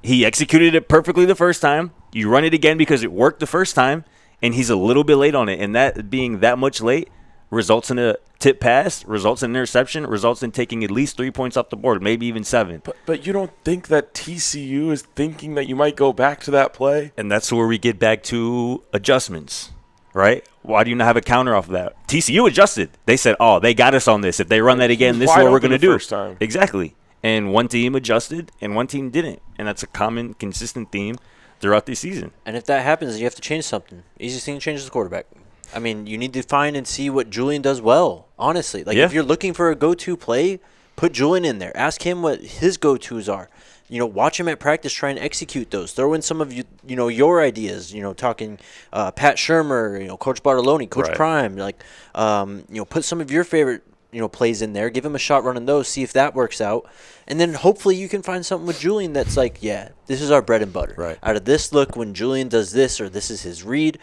He executed it perfectly the first time. You run it again because it worked the first time, and he's a little bit late on it. And that being that much late results in a tip pass, results in an interception, results in taking at least 3 points off the board, maybe even 7. But you don't think that TCU is thinking that you might go back to that play? And that's where we get back to adjustments, right? Why do you not have a counter off of that? TCU adjusted. They said, oh, they got us on this. If they run that again, this is what we're going to do. First time. Exactly. And one team adjusted and one team didn't. And that's a common, consistent theme throughout the season. And if that happens, you have to change something. Easiest thing to change is the quarterback. I mean, you need to find and see what Julian does well, honestly. Like, if you're looking for a go-to play, put Julian in there. Ask him what his go-tos are. You know, watch him at practice, try and execute those. Throw in some of your ideas. You know, talking Pat Shurmur, Coach Bartoloni, Coach Prime. Like, put some of your favorite plays in there. Give him a shot running those. See if that works out, and then hopefully you can find something with Julian that's like, yeah, this is our bread and butter. Right. Out of this look, when Julian does this, or this is his read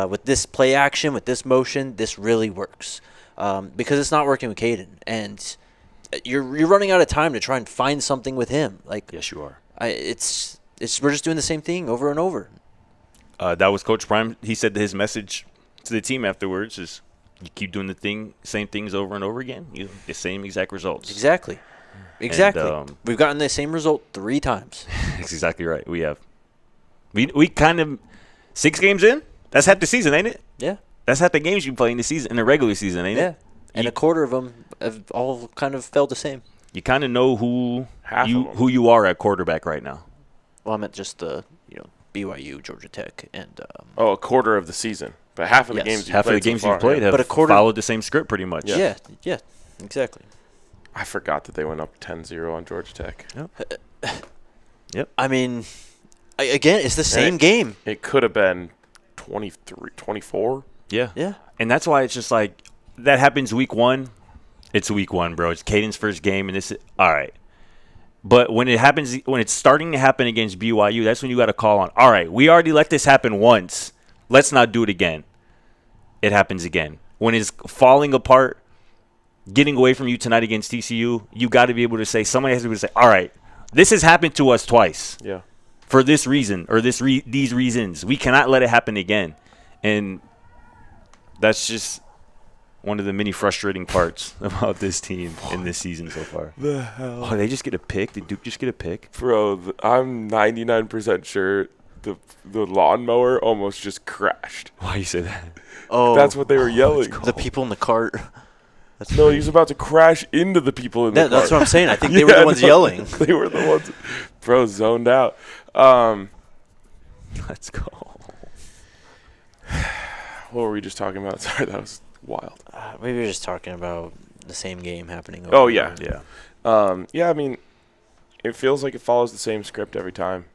with this play action, with this motion, this really works because it's not working with Caden, and you're running out of time to try and find something with him. Like, yes, you are. We're just doing the same thing over and over. That was Coach Prime. He said his message to the team afterwards is, you keep doing same things over and over again, you get the same exact results. Exactly. And, we've gotten the same result 3 times. That's exactly right. We have. We kind of 6 games in. That's half the season, ain't it? Yeah. That's half the games you play in the season, in the regular season, ain't it? Yeah. And a quarter of them have all kind of felt the same. You kind of know who you are at quarterback right now. Well, I meant just the BYU, Georgia Tech, and a quarter of the season. But half of the games you've played have followed the same script pretty much. Yeah, exactly. I forgot that they went up 10-0 on Georgia Tech. Yep. I mean, again, it's the same game. It could have been 23, 24. Yeah. Yeah. And that's why it's just like, that happens week 1. It's week 1, bro. It's Caden's first game, and this is all right. But when it's starting to happen against BYU, that's when you got to call on, all right, we already let this happen once. Let's not do it again. It happens again. When it's falling apart, getting away from you tonight against TCU, you got to be able to say, somebody has to be able to say, all right, this has happened to us twice. Yeah. For this reason or these reasons. We cannot let it happen again. And that's just one of the many frustrating parts about this team in this season so far. The hell? Oh, they just get a pick? Did Duke just get a pick? Bro, I'm 99% sure the lawnmower almost just crashed. Why you say that? Oh, that's what they were yelling. The people in the cart. No, he was about to crash into the people in the cart. That's what I'm saying. I think they were the ones yelling. They were the ones. Bro, zoned out. Let's go. What were we just talking about? Sorry, that was wild. Maybe we're just talking about the same game happening. Oh, yeah. Yeah. Yeah, I mean, it feels like it follows the same script every time.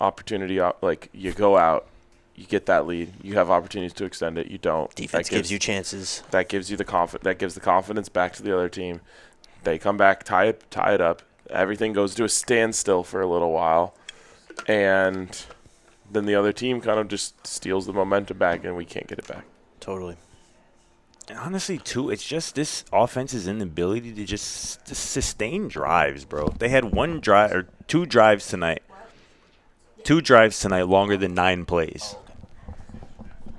Opportunity, like, you go out, you get that lead, you have opportunities to extend it, you don't. Defense gives you chances. That gives you that gives the confidence back to the other team. They come back, tie it up. Everything goes to a standstill for a little while, and then the other team kind of just steals the momentum back, and we can't get it back. Totally. And honestly, too, it's just this offense's inability to just sustain drives, bro. They had two drives tonight. 2 drives tonight longer than 9 plays.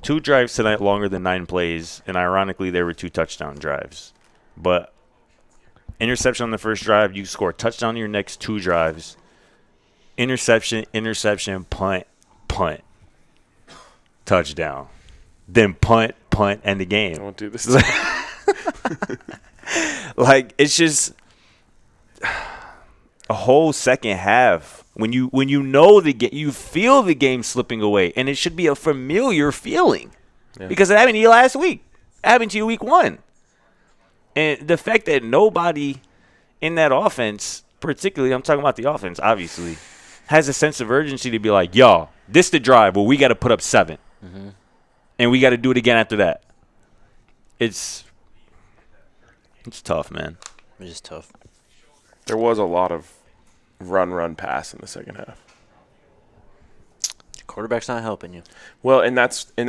2 drives tonight longer than 9 plays, and ironically, they were 2 touchdown drives. But interception on the first drive, you score a touchdown on your next 2 drives. Interception, punt, touchdown. Then punt, end the game. I won't do this. Like, it's just a whole second half when you know the game, you feel the game slipping away, and it should be a familiar feeling because it happened to you last week. It happened to you week 1. And the fact that nobody in that offense, particularly, I'm talking about the offense, obviously, has a sense of urgency to be like, yo, this the drive where we got to put up 7. Mm-hmm. And we got to do it again after that. It's tough, man. It's just tough. There was a lot of run pass in the second half. Quarterback's not helping you. Well, and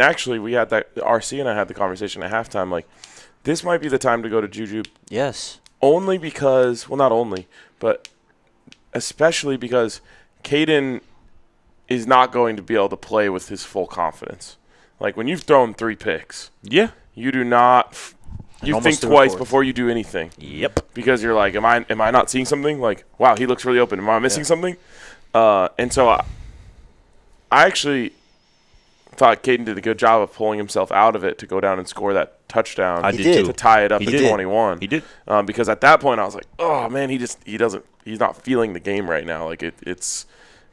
actually we had that, RC and I had the conversation at halftime, like, this might be the time to go to Juju. Yes. Only because, well, not only, but especially because Caden is not going to be able to play with his full confidence. Like, when you've thrown 3 picks, Yeah. you do not you think twice before you do anything. Yep. Because you're like, am I not seeing something? Like, wow, he looks really open. Am I missing something? And so I actually thought Caden did a good job of pulling himself out of it to go down and score that touchdown. I did too. To tie it up He to did. 21. He did. Because at that point I was like, oh man, he's not feeling the game right now. Like it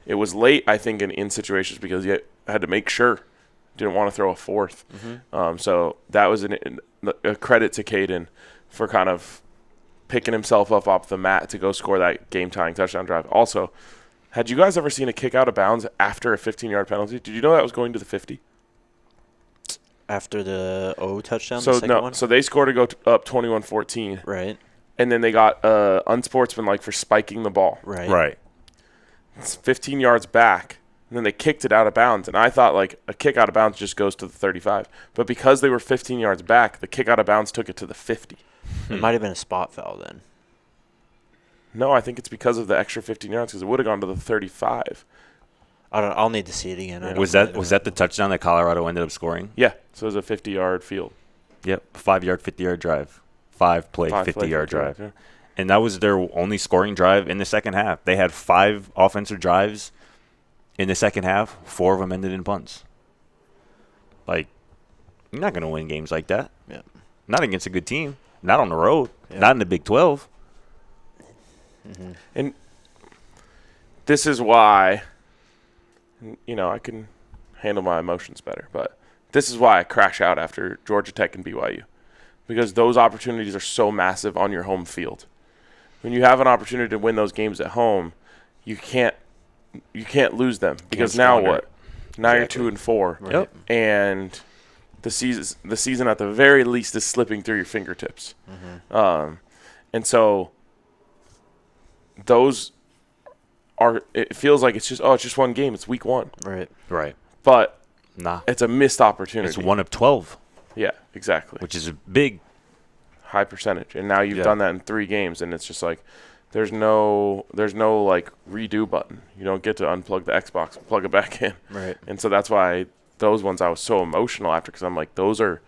was late, I think, in situations because he had to make sure. Didn't want to throw a 4th. Mm-hmm. So that was a credit to Caden for kind of picking himself up off the mat to go score that game-tying touchdown drive. Also, had you guys ever seen a kick out of bounds after a 15-yard penalty? Did you know that was going to the 50? After the touchdown, So the second one? So they scored to go up 21-14. Right. And then they got unsportsmanlike for spiking the ball. Right. It's 15 yards back. And then they kicked it out of bounds. And I thought, like, a kick out of bounds just goes to the 35. But because they were 15 yards back, the kick out of bounds took it to the 50. It might have been a spot foul then. No, I think it's because of the extra 15 yards because it would have gone to the 35. I'll need to see it again. Was that the touchdown that Colorado ended up scoring? Yeah. So it was a 50-yard field. Yep. 5-yard, 50-yard drive. 5-play, 50-yard drive. Yeah. And that was their only scoring drive in the second half. They had 5 offensive drives in the second half. 4 of them ended in punts. Like, you're not going to win games like that. Yeah. Not against a good team. Not on the road. Yeah. Not in the Big 12. Mm-hmm. And this is why, I can handle my emotions better. But this is why I crash out after Georgia Tech and BYU. Because those opportunities are so massive on your home field. When you have an opportunity to win those games at home, you can't lose them. Because now what? Now Exactly. you're 2-4. Right. Yep. And the season at the very least is slipping through your fingertips. Mm-hmm. And so those it feels like it's just one game. It's week 1. Right. But Nah. it's a missed opportunity. It's 1 of 12, Yeah, exactly. which is a big. High percentage. And now you've Yeah. done that in 3 games, and it's just like there's no like redo button. You don't get to unplug the Xbox and plug it back in. Right. And so that's why those ones I was so emotional after, because I'm like, those are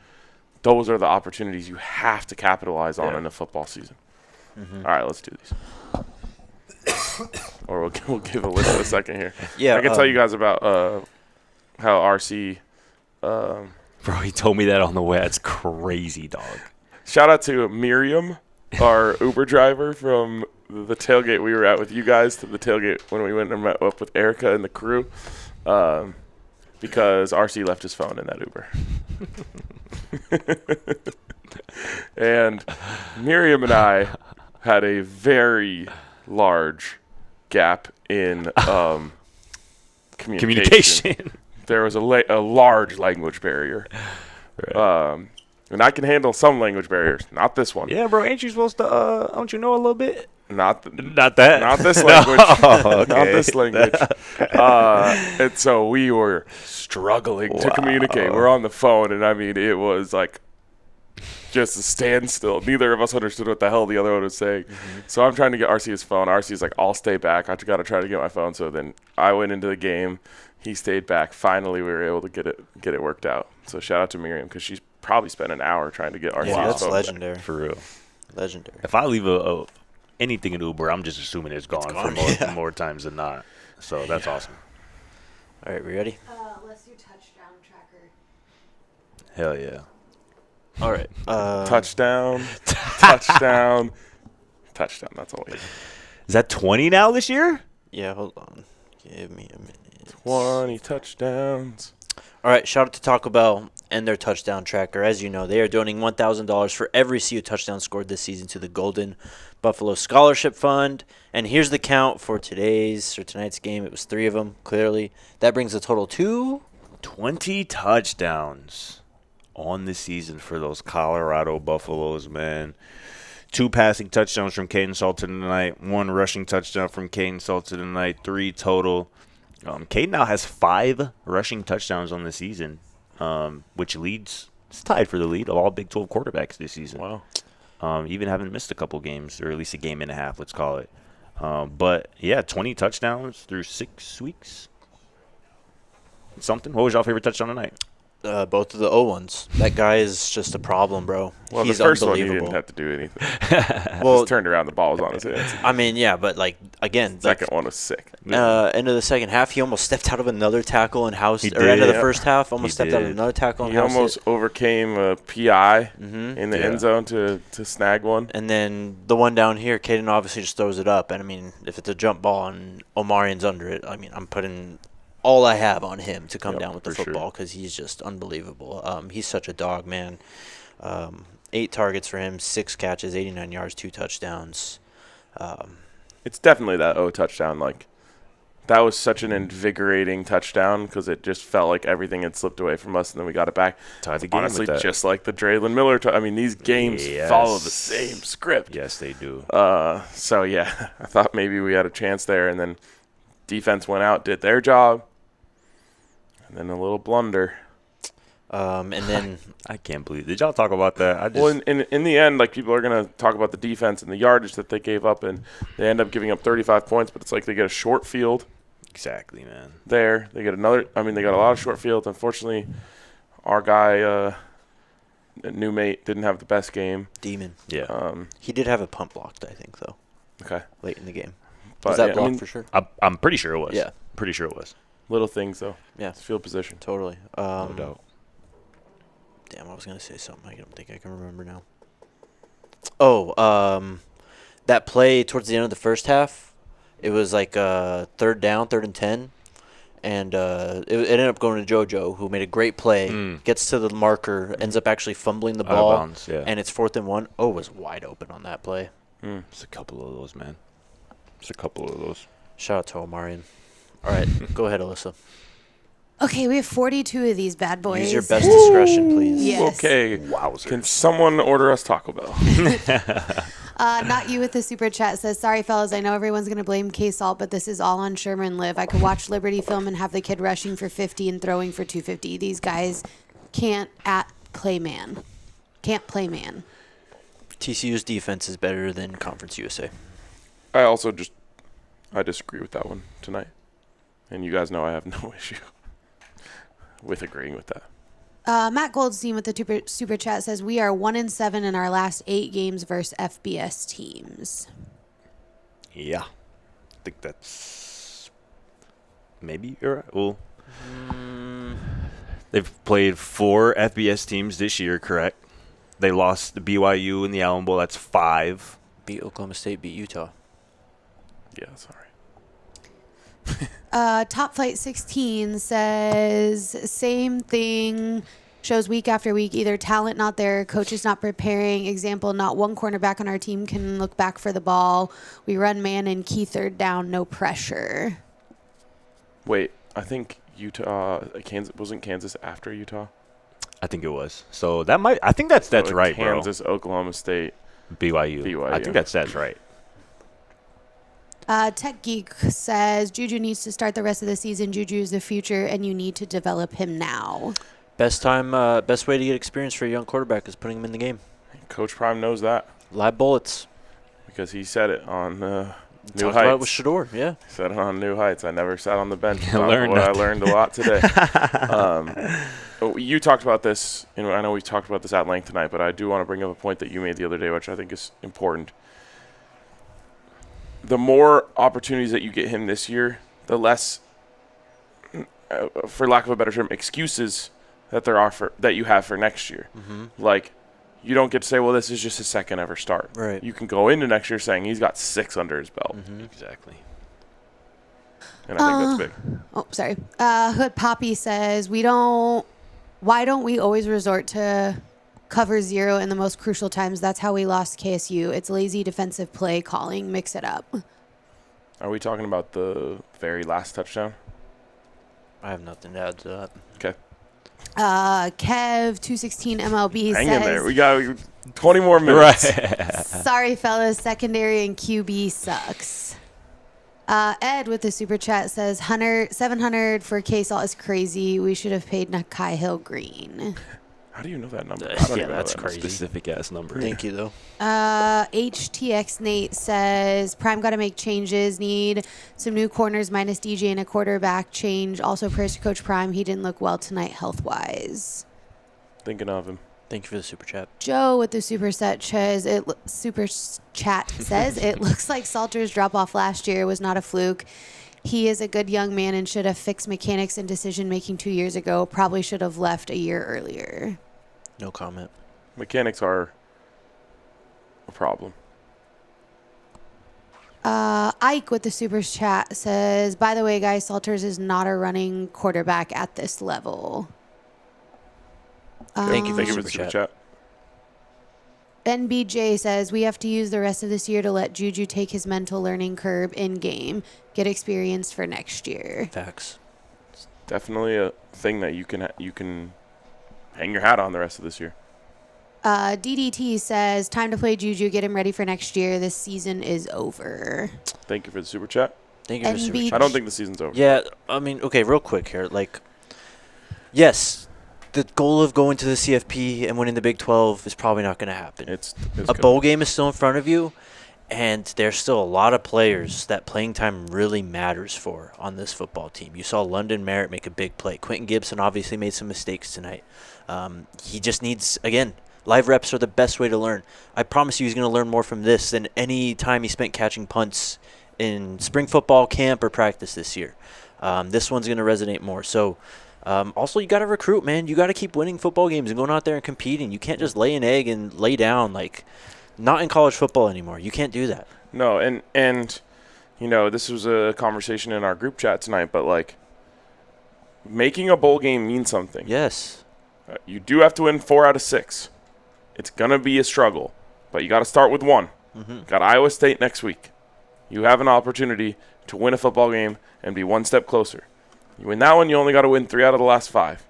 the opportunities you have to capitalize on in a football season. Mm-hmm. All right, let's do these. Or we'll give Alyssa a second here. Yeah. I can tell you guys about how RC. Bro, he told me that on the way. That's crazy, dog. Shout out to Miriam, our Uber driver from the tailgate we were at with you guys, to the tailgate when we went and met up with Erica and the crew, because RC left his phone in that Uber. And Miriam and I had a very large gap in communication. There was a large language barrier. Right. And I can handle some language barriers, not this one. Yeah, bro. Ain't you supposed to, don't you know a little bit? Not that. Not this language. Okay. Not this language. And so we were struggling to communicate. We're on the phone, and I mean, it was like just a standstill. Neither of us understood what the hell the other one was saying. Mm-hmm. So I'm trying to get RC his phone. RC's like, I'll stay back. I got to try to get my phone. So then I went into the game. He stayed back. Finally, we were able to get it worked out. So shout out to Miriam because she's probably spent an hour trying to get RC's phone. That's legendary. For real. Legendary. If I leave anything in Uber, I'm just assuming it's gone for more times than not. So that's awesome. All right, we ready? Let's do touchdown tracker. Hell yeah. All right. Touchdown. That's all we need. Is that 20 now this year? Yeah, hold on. Give me a minute. 20 touchdowns. All right, shout out to Taco Bell and their touchdown tracker. As you know, they are donating $1,000 for every CU touchdown scored this season to the Golden Buffalo Scholarship Fund. And here's the count for tonight's game. It was 3 of them, clearly. That brings the total to 20 touchdowns on the season for those Colorado Buffaloes, man. 2 passing touchdowns from Caden Salton tonight, 1 rushing touchdown from Caden Salton tonight, 3 total. Caden now has 5 rushing touchdowns on the season, which it's tied for the lead of all Big 12 quarterbacks this season. Wow. Even haven't missed a couple games, or at least a game and a half, let's call it. But, yeah, 20 touchdowns through 6 weeks. Something. What was your favorite touchdown tonight? both of the O ones. That guy is just a problem, bro. Well, He's the first one, he unbelievable. didn't have to do anything. Well, just turned around, the ball was on his hands. I mean, yeah, but like again, Second one was sick. End of the second half, he almost stepped out of another tackle and end of the first half, almost stepped out of another tackle and He almost overcame a PI Mm-hmm. in the end zone to snag one. And then the one down here, Caden obviously just throws it up. And I mean, if it's a jump ball and Omarian's under it, I mean, I'm putting all I have on him to come down with the football because he's just unbelievable. He's such a dog, man. 8 targets for him, 6 catches, 89 yards, 2 touchdowns. It's definitely that touchdown. Like, that was such an invigorating touchdown because it just felt like everything had slipped away from us, and then we got it back. Tied the game Honestly, with that. just like the Draylon Miller. I mean, these games follow the same script. Yes, they do. So, yeah, I thought maybe we had a chance there, and then defense went out, did their job, and then a little blunder. And then I can't believe. Did y'all talk about that? Well, in the end, like, people are going to talk about the defense and the yardage that they gave up, and they end up giving up 35 points, but it's like they get a short field. Exactly, man. There. They get another – I mean, they got a lot of short fields. Unfortunately, our guy, new mate, didn't have the best game. Demon. Yeah. He did have a punt blocked, I think, though, Okay. late in the game. But, Was that yeah, blocked for sure? I'm pretty sure it was. Yeah. Pretty sure it was. Little things, though. Yeah. It's field position. Totally. No doubt. Damn, I was going to say something. I don't think I can remember now. Oh, that play towards the end of the first half, it was like third and 10. And it ended up going to JoJo, who made a great play, gets to the marker, ends up actually fumbling the ball, Out of bounds, yeah. and it's 4th and 1. O was wide open on that play. It's a couple of those, man. It's a couple of those. Shout out to Omarian. All right, go ahead, Alyssa. Okay, we have 42 of these bad boys. Use your best discretion, please. Yes. Okay. Wowzers. Can someone order us Taco Bell? Not you with the super chat says, sorry, fellas, I know everyone's going to blame K-Salt, but this is all on Sherman Live. I could watch Liberty film and have the kid rushing for 50 and throwing for 250. These guys can't play man. Can't play man. TCU's defense is better than Conference USA. I disagree with that one tonight. And you guys know I have no issue with agreeing with that. Matt Goldstein with the super chat says, we are 1-7 in our last 8 games versus FBS teams. Yeah. I think that's maybe you're right. Well, they've played 4 FBS teams this year, correct? They lost the BYU in the Allen Bowl. That's 5. Beat Oklahoma State, beat Utah. Yeah, sorry. Top Flight 16 says, same thing, shows week after week, either talent not there, coaches not preparing. Example, not one cornerback on our team can look back for the ball. We run man and key third down, no pressure. Wait, I think wasn't Kansas after Utah? I think it was. So that's So right, bro. Kansas, Oklahoma State. BYU. BYU. I think that's right. Tech Geek says Juju needs to start the rest of the season. Juju is the future, and you need to develop him now. Best way to get experience for a young quarterback is putting him in the game. Coach Prime knows that Live bullets. because he said it on New Talked Heights. about it with Shador, yeah. Said it on New Heights. I never sat on the bench. I learned I nothing. learned a lot today. You talked about this. I know we talked about this at length tonight, but I do want to bring up a point that you made the other day, which I think is important. The more opportunities that you get him this year, the less, for lack of a better term, excuses that there are that you have for next year. Mm-hmm. Like, you don't get to say, well, this is just his second ever start. Right. You can go into next year saying he's got 6 under his belt. Mm-hmm. Exactly. And I think that's big. Oh, sorry. Hood Poppy says, why don't we always resort to cover 0 in the most crucial times? That's how we lost KSU. It's lazy defensive play calling. Mix it up. Are we talking about the very last touchdown? I have nothing to add to that. Okay. Kev 216 MLB Hang says, in there. We got 20 more minutes. sorry, fellas, secondary and QB sucks. Ed with the super chat says, 700 for K-Salt is crazy. We should have paid Nakai Hill Green. How do you know that number? I Yeah, don't even know that's that crazy. Specific ass number. Thank you, though. HTX Nate says, Prime got to make changes. Need some new corners minus DJ and a quarterback change. Also, prayers to Coach Prime. He didn't look well tonight health-wise. Thinking of him. Thank you for the super chat. Joe with the super chat says, it looks like Salter's drop-off last year was not a fluke. He is a good young man and should have fixed mechanics and decision-making 2 years ago. Probably should have left a year earlier. No comment. Mechanics are a problem. Ike with the super chat says, by the way, guys, Salters is not a running quarterback at this level. Thank you for Thank the you for the super super chat. chat. NBJ says, we have to use the rest of this year to let Juju take his mental learning curve in-game. Get experience for next year. Facts. Definitely a thing that you can hang your hat on the rest of this year. DDT says, time to play Juju. Get him ready for next year. This season is over. Thank you for the super chat. Thank you for the super NB chat. I don't think the season's over. Yeah, I mean, okay, real quick here. Like, yes, the goal of going to the CFP and winning the Big 12 is probably not going to happen. It's A bowl game is still in front of you, and there's still a lot of players that playing time really matters for on this football team. You saw London Merritt make a big play. Quentin Gibson obviously made some mistakes tonight. He just needs, again, live reps are the best way to learn. I promise you he's going to learn more from this than any time he spent catching punts in spring football camp or practice this year. This one's going to resonate more. So, also, you got to recruit, man. You got to keep winning football games and going out there and competing. You can't just lay an egg and lay down. Like, not in college football anymore. You can't do that. No, and this was a conversation in our group chat tonight, but like making a bowl game means something. Yes. You do have to win 4 out of 6. It's gonna be a struggle, but you got to start with 1. Mm-hmm. Got Iowa State next week. You have an opportunity to win a football game and be one step closer. You win that one, you only got to win 3 out of the last 5.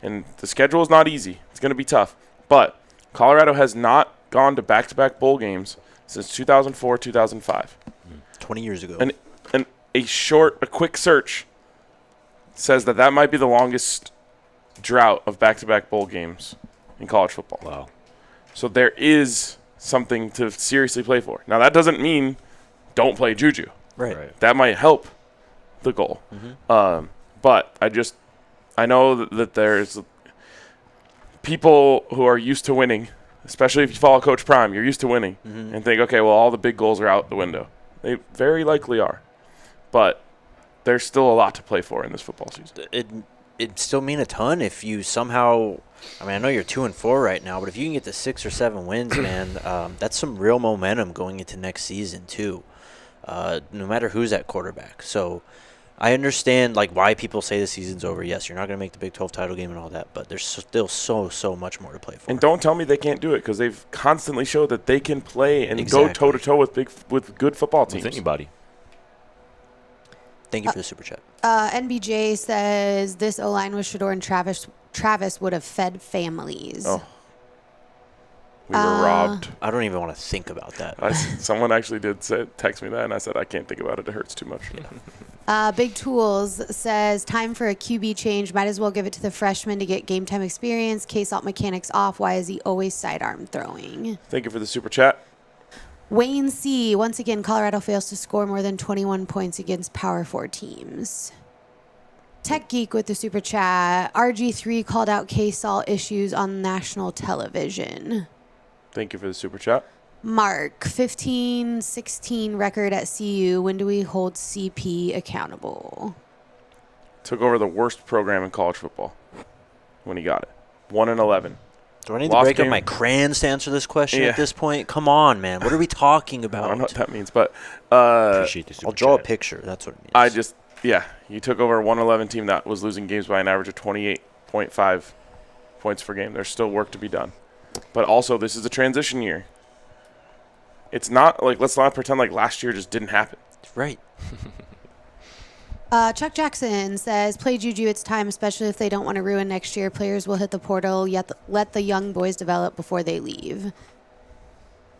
And the schedule is not easy. It's going to be tough. But Colorado has not gone to back-to-back bowl games since 2004, 2005. 20 years ago. And a quick search says that might be the longest drought of back-to-back bowl games in college football. Wow. So there is something to seriously play for. Now, that doesn't mean don't play Juju. Right. That might help the goal. Mm-hmm. But I know that there's people who are used to winning, especially if you follow Coach Prime, you're used to winning, and think, okay, well, all the big goals are out the window. They very likely are. But there's still a lot to play for in this football season. It'd still mean a ton if you somehow – I mean, I know you're 2-4 right now, but if you can get to 6 or 7 wins, man, that's some real momentum going into next season too, no matter who's at quarterback. So – I understand like why people say the season's over. Yes, you're not going to make the Big 12 title game and all that, but there's still so much more to play for. And don't tell me they can't do it because they've constantly showed that they can play and Exactly. go toe-to-toe with good football teams. With anybody. Thank you for the super chat. NBJ says this O-line with Shador and Travis would have fed families. Oh. We were robbed. I don't even want to think about that. Someone actually did text me that, and I said, I can't think about it. It hurts too much. Big Tools says, time for a QB change. Might as well give it to the freshman to get game time experience. K-Salt mechanics off. Why is he always sidearm throwing? Thank you for the super chat. Wayne C. Once again, Colorado fails to score more than 21 points against Power 4 teams. Tech Geek with the super chat. RG3 called out K-Salt issues on national television. Thank you for the super chat. Mark, 15-16 record at CU. When do we hold CP accountable? Took over the worst program in college football when he got it. 1-11. Do I need to break up my crayons to answer this question at this point? Come on, man. What are we talking about? I don't know what that means, but Appreciate the super I'll draw a chat. picture. That's what it means. You took over a 1-11 team that was losing games by an average of 28.5 points per game. There's still work to be done. But also, this is a transition year. It's not like, let's not pretend like last year just didn't happen. Right. Chuck Jackson says, play Juju, it's time, especially if they don't want to ruin next year. Players will hit the portal, yet let the young boys develop before they leave.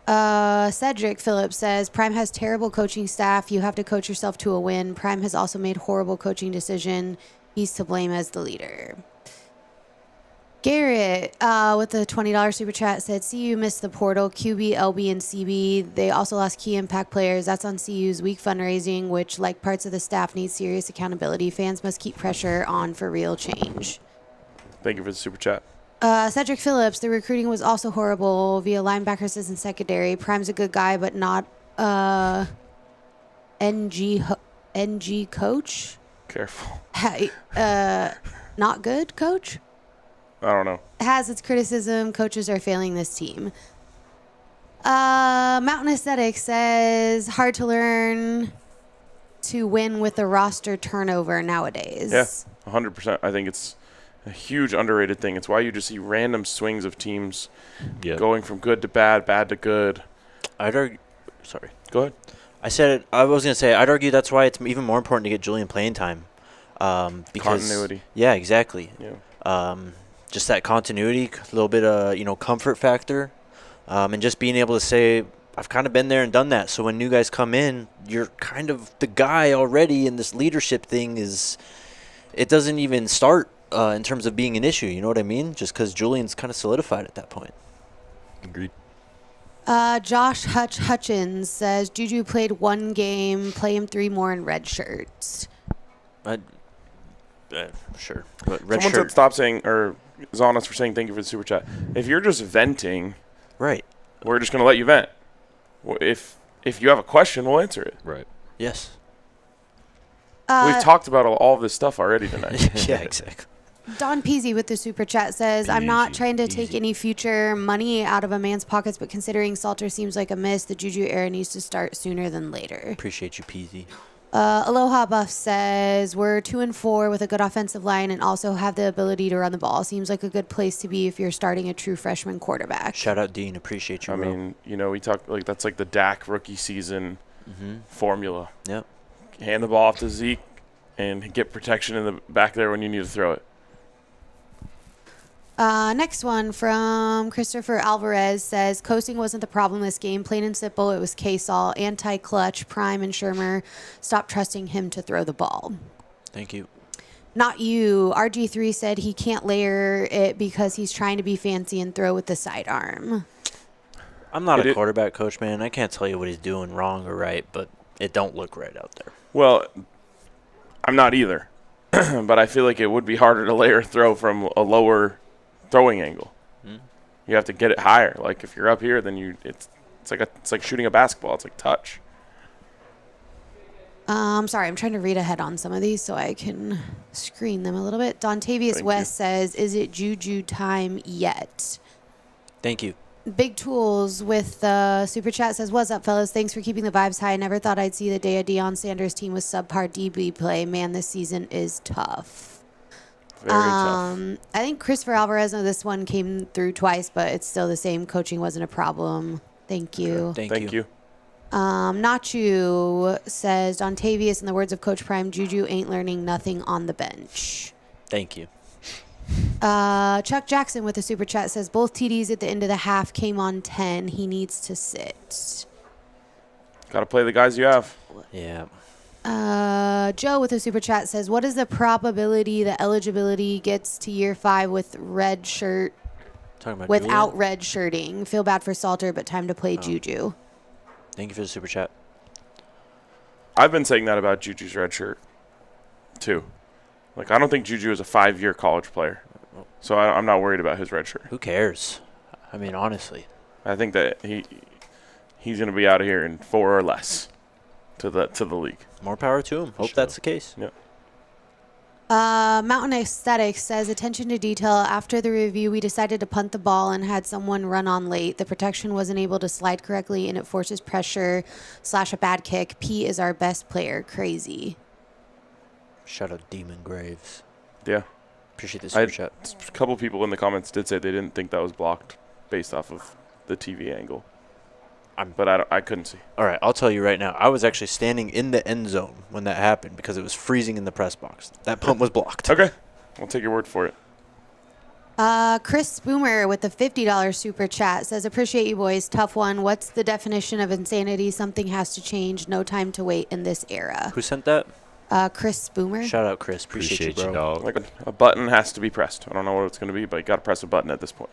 Cedric Phillips says, Prime has terrible coaching staff. You have to coach yourself to a win. Prime has also made horrible coaching decision. He's to blame as the leader. Garrett, with the $20 super chat, said, CU missed the portal. QB, LB, and CB. They also lost key impact players. That's on CU's weak fundraising, which, like parts of the staff, needs serious accountability. Fans must keep pressure on for real change. Thank you for the super chat. Cedric Phillips, the recruiting was also horrible via linebackers and secondary. Prime's a good guy, but not NG coach. Careful. Not good coach. I don't know. Has its criticism. Coaches are failing this team. Mountain Aesthetic says, hard to learn to win with the roster turnover nowadays. Yeah, 100%. I think it's a huge underrated thing. It's why you just see random swings of teams going from good to bad, bad to good. I'd argue. Sorry. Go ahead. I was going to say, I'd argue that's why it's even more important to get Julian playing time. Because continuity. Yeah, exactly. Yeah. Just that continuity, a little bit of comfort factor, and just being able to say, I've kind of been there and done that. So when new guys come in, you're kind of the guy already, and this leadership thing it doesn't even start in terms of being an issue. You know what I mean? Just because Julian's kind of solidified at that point. Agreed. Josh Hutchins says, Juju played one game, play him 3 more in red shirts. Sure. But red Someone shirt. said stop saying, or is on us for saying thank you for the super chat. If you're just venting, Right. we're just going to let you vent. If you have a question, we'll answer it. Right. Yes. We've talked about all of this stuff already tonight. Yeah, exactly. Don Peasy with the super chat says, I'm not trying to take any future money out of a man's pockets, but considering Salter seems like a miss, the Juju era needs to start sooner than later. Appreciate you, Peasy. Aloha Buff says, we're 2-4 with a good offensive line and also have the ability to run the ball. Seems like a good place to be if you're starting a true freshman quarterback. Shout out, Dean. Appreciate you, I bro. mean, we talk like that's like the Dak rookie season formula. Yep. Hand the ball off to Zeke and get protection in the back there when you need to throw it. Next one from Christopher Alvarez says, coasting wasn't the problem this game. Plain and simple, it was K-Sol, anti-clutch, Prime, and Shermer. Stop trusting him to throw the ball. Thank you. Not you. RG3 said he can't layer it because he's trying to be fancy and throw with the sidearm. I'm not a quarterback coach, man. I can't tell you what he's doing wrong or right, but it don't look right out there. Well, I'm not either. But I feel like it would be harder to layer a throw from a lower throwing angle. You have to get it higher. Like if you're up here, then it's like shooting a basketball. It's like touch. Sorry, I'm trying to read ahead on some of these so I can screen them a little bit. Dontavius West says, is it Juju time yet? Thank you. Big Tools with the super chat says, what's up, fellas? Thanks for keeping the vibes high. I never thought I'd see the day a Deion Sanders team with subpar DB play. Man, this season is tough. Very tough. I think Christopher Alvarez, this one came through twice, but it's still the same. Coaching wasn't a problem. Thank you. Thank you. Nachu says, Dontavius, in the words of Coach Prime, Juju ain't learning nothing on the bench. Thank you. Chuck Jackson with a super chat says both TDs at the end of the half came on 10. He needs to sit. Got to play the guys you have. Yeah. Joe with a super chat says, what is the probability that eligibility gets to year 5 with red shirt Talking about without Julian? red shirting? Feel bad for Salter, but time to play Juju. Thank you for the super chat. I've been saying that about Juju's red shirt, too. Like, I don't think Juju is a 5-year college player. So I'm not worried about his red shirt. Who cares? I mean, honestly. I think that he's going to be out of here in 4 or less to the league. More power to him. Hope that's the case. Yeah. Mountain Aesthetics says, attention to detail. After the review, we decided to punt the ball and had someone run on late. The protection wasn't able to slide correctly, and it forces pressure / a bad kick. P is our best player. Crazy. Shout out Demon Graves. Yeah. Appreciate the super chat. A couple people in the comments did say they didn't think that was blocked based off of the TV angle. But I couldn't see. All right, I'll tell you right now. I was actually standing in the end zone when that happened because it was freezing in the press box. That punt was blocked. Okay. I'll take your word for it. Chris Boomer with the $50 super chat says, appreciate you boys. Tough one. What's the definition of insanity? Something has to change. No time to wait in this era. Who sent that? Chris Boomer. Shout out, Chris. Appreciate you, bro. dog. Like a button has to be pressed. I don't know what it's going to be, but you got to press a button at this point.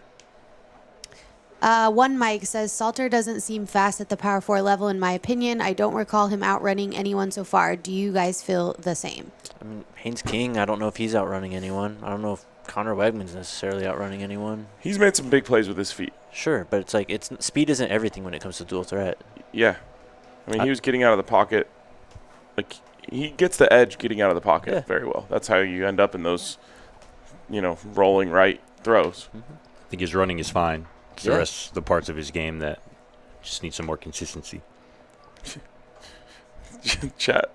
One Mike says, Salter doesn't seem fast at the Power 4 level, in my opinion. I don't recall him outrunning anyone so far. Do you guys feel the same? I mean, Haynes King, I don't know if he's outrunning anyone. I don't know if Connor Wegman's necessarily outrunning anyone. He's made some big plays with his feet. Sure, but it's like speed isn't everything when it comes to dual threat. Yeah. I mean, he was getting out of the pocket. Like, he gets the edge getting out of the pocket very well. That's how you end up in those, rolling right throws. I think his running is fine. It's Yeah. the rest of the parts of his game that just need some more consistency. Chat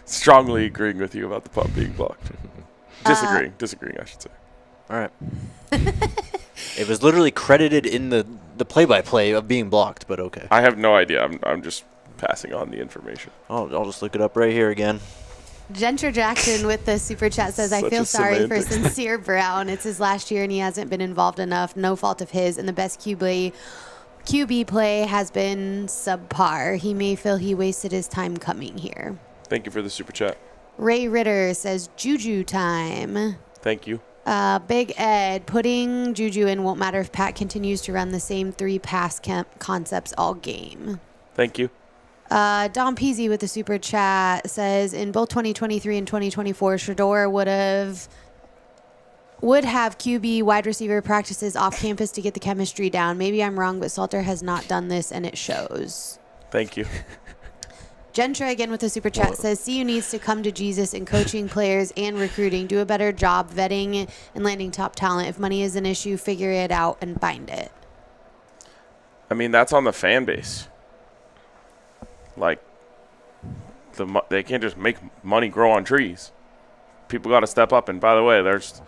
strongly agreeing with you about the pump being blocked. Disagreeing, I should say. All right. It was literally credited in the play-by-play of being blocked, but okay. I have no idea. I'm just passing on the information. I'll just look it up right here again. Gentra Jackson with the super chat says, I Such feel a sorry for semantics. Sincere Brown. It's his last year and he hasn't been involved enough. No fault of his. And the best QB play has been subpar. He may feel he wasted his time coming here. Thank you for the super chat. Ray Ritter says, Juju time. Thank you. Big Ed, putting Juju in won't matter if Pat continues to run the same 3 pass concepts all game. Thank you. Dom Peasy with the super chat says, in both 2023 and 2024, Shador would have QB wide receiver practices off campus to get the chemistry down. Maybe I'm wrong, but Salter has not done this, and it shows. Thank you. Gentra again with the super chat says, CU needs to come to Jesus in coaching players and recruiting. Do a better job vetting and landing top talent. If money is an issue, figure it out and bind it. I mean, that's on the fan base. Like, they can't just make money grow on trees. People got to step up. And by the way, there's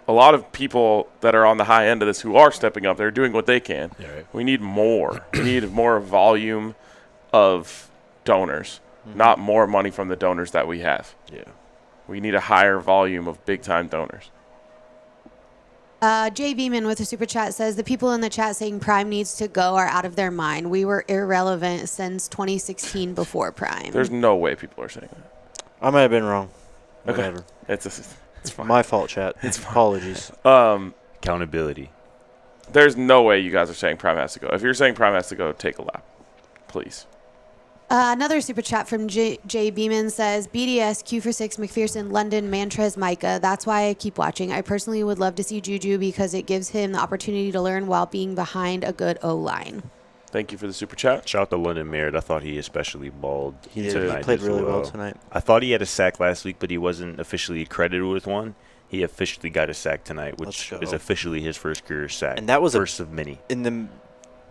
a lot of people that are on the high end of this who are stepping up. They're doing what they can. Yeah, right. We need more. We need more volume of donors, not more money from the donors that we have. Yeah. We need a higher volume of big-time donors. Jay Beeman with a super chat says, the people in the chat saying Prime needs to go are out of their mind. We were irrelevant since 2016 before Prime. There's no way people are saying that. I might have been wrong. Okay. Whatever. It's fine. My fault, chat. Apologies. Accountability. There's no way you guys are saying Prime has to go. If you're saying Prime has to go, take a lap, please. Another super chat from Jay Beeman says, BDS, Q for 6, McPherson, London, Mantrez, Micah. That's why I keep watching. I personally would love to see Juju because it gives him the opportunity to learn while being behind a good O-line. Thank you for the super chat. Shout out to London Merritt. I thought he especially balled He tonight. played as really well tonight. I thought he had a sack last week, but he wasn't officially credited with one. He officially got a sack tonight, which Let's is go. officially his first career sack. And that was first of many. In the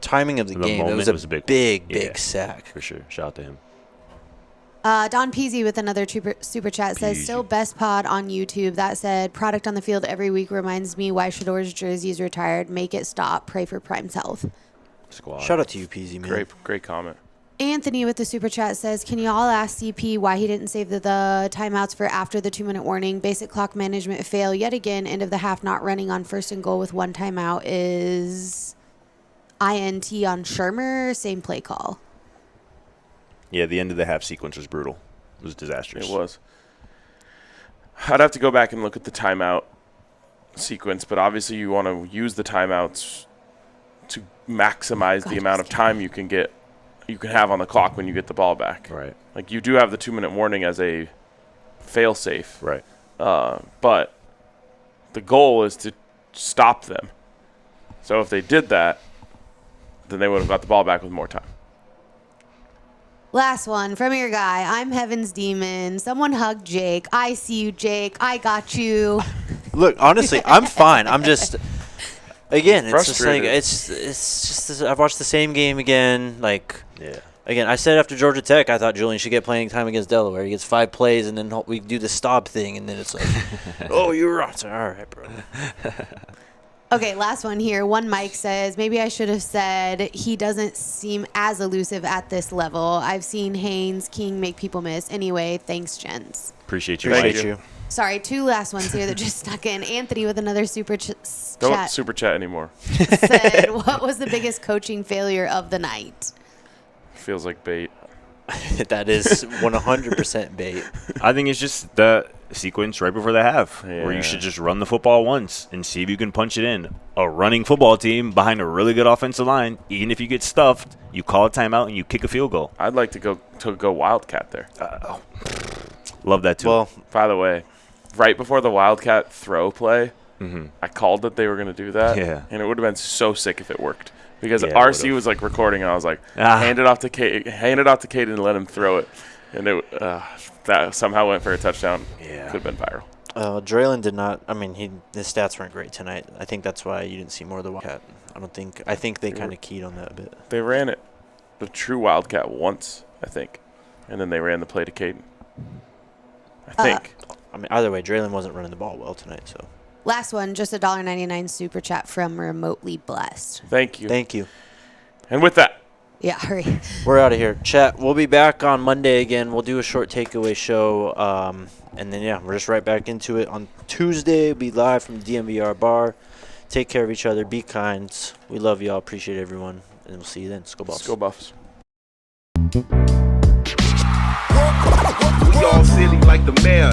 timing of the game, it moment, was a big Yeah, sack. for sure. Shout out to him. Don Peasy with another super chat says, Peasy. still best pod on YouTube. That said, product on the field every week reminds me why Shador's jersey is retired. Make it stop. Pray for Prime's health. Squad. Shout out to you, Peasy, man. Great comment. Anthony with the super chat says, can you all ask CP why he didn't save the timeouts for after the 2-minute warning? Basic clock management fail yet again. End of the half not running on first and goal with 1 timeout is INT on Shermer. Same play call. Yeah, the end of the half sequence was brutal. It was disastrous. It was. I'd have to go back and look at the timeout sequence, but obviously you want to use the timeouts to maximize the amount of time you can have on the clock when you get the ball back. Right. Like, you do have the 2-minute warning as a fail-safe. Right. But the goal is to stop them. So if they did that, then they would have got the ball back with more time. Last one from your guy. I'm Heaven's Demon. Someone hug Jake. I see you, Jake. I got you. Look, honestly, I'm fine. I'm just, again, it's just like, Frustrated. it's just, I've watched the same game again. Like, Yeah. again, I said after Georgia Tech, I thought Julian should get playing time against Delaware. He gets 5 plays, and then we do the stop thing, and then it's like, oh, you're right. So, all right, bro. Okay, last one here. One Mike says, maybe I should have said he doesn't seem as elusive at this level. I've seen Haynes King make people miss. Anyway, thanks, gents. Appreciate you. Thank Mike. you. Sorry, 2 last ones here that just stuck in. Anthony with another super Don't chat super chat anymore. said, what was the biggest coaching failure of the night? Feels like bait. That is 100% bait. I think it's just the sequence right before the half where Yeah. you should just run the football once and see if you can punch it in. A running football team behind a really good offensive line, even if you get stuffed, you call a timeout and you kick a field goal. I'd like to go Wildcat there. Love that too. Well, By the way, right before the Wildcat throw play, I called that they were going to do that. Yeah. And it would have been so sick if it worked. Because Yeah, it RC would've. was like recording, and I was like, hand it off to Kate and let him throw it. And that somehow went for a touchdown. Yeah. Could have been viral. Draylen did not. I mean, his stats weren't great tonight. I think that's why you didn't see more of the Wildcat. I think they kind of keyed on that a bit. They ran it, the true Wildcat, once, I think. And then they ran the play to Caden. I think. I mean, either way, Draylen wasn't running the ball well tonight. So Last one, just a $1.99 super chat from Remotely Blessed. Thank you. thank you. And with that, Yeah, hurry. We're out of here. Chat, we'll be back on Monday again. We'll do a short takeaway show. And then, yeah, we're just right back into it. On Tuesday, we'll be live from the DNVR bar. Take care of each other. Be kind. We love y'all. Appreciate everyone. And we'll see you then. Let's go, Buffs. let's go Buffs. We all silly like the mayor.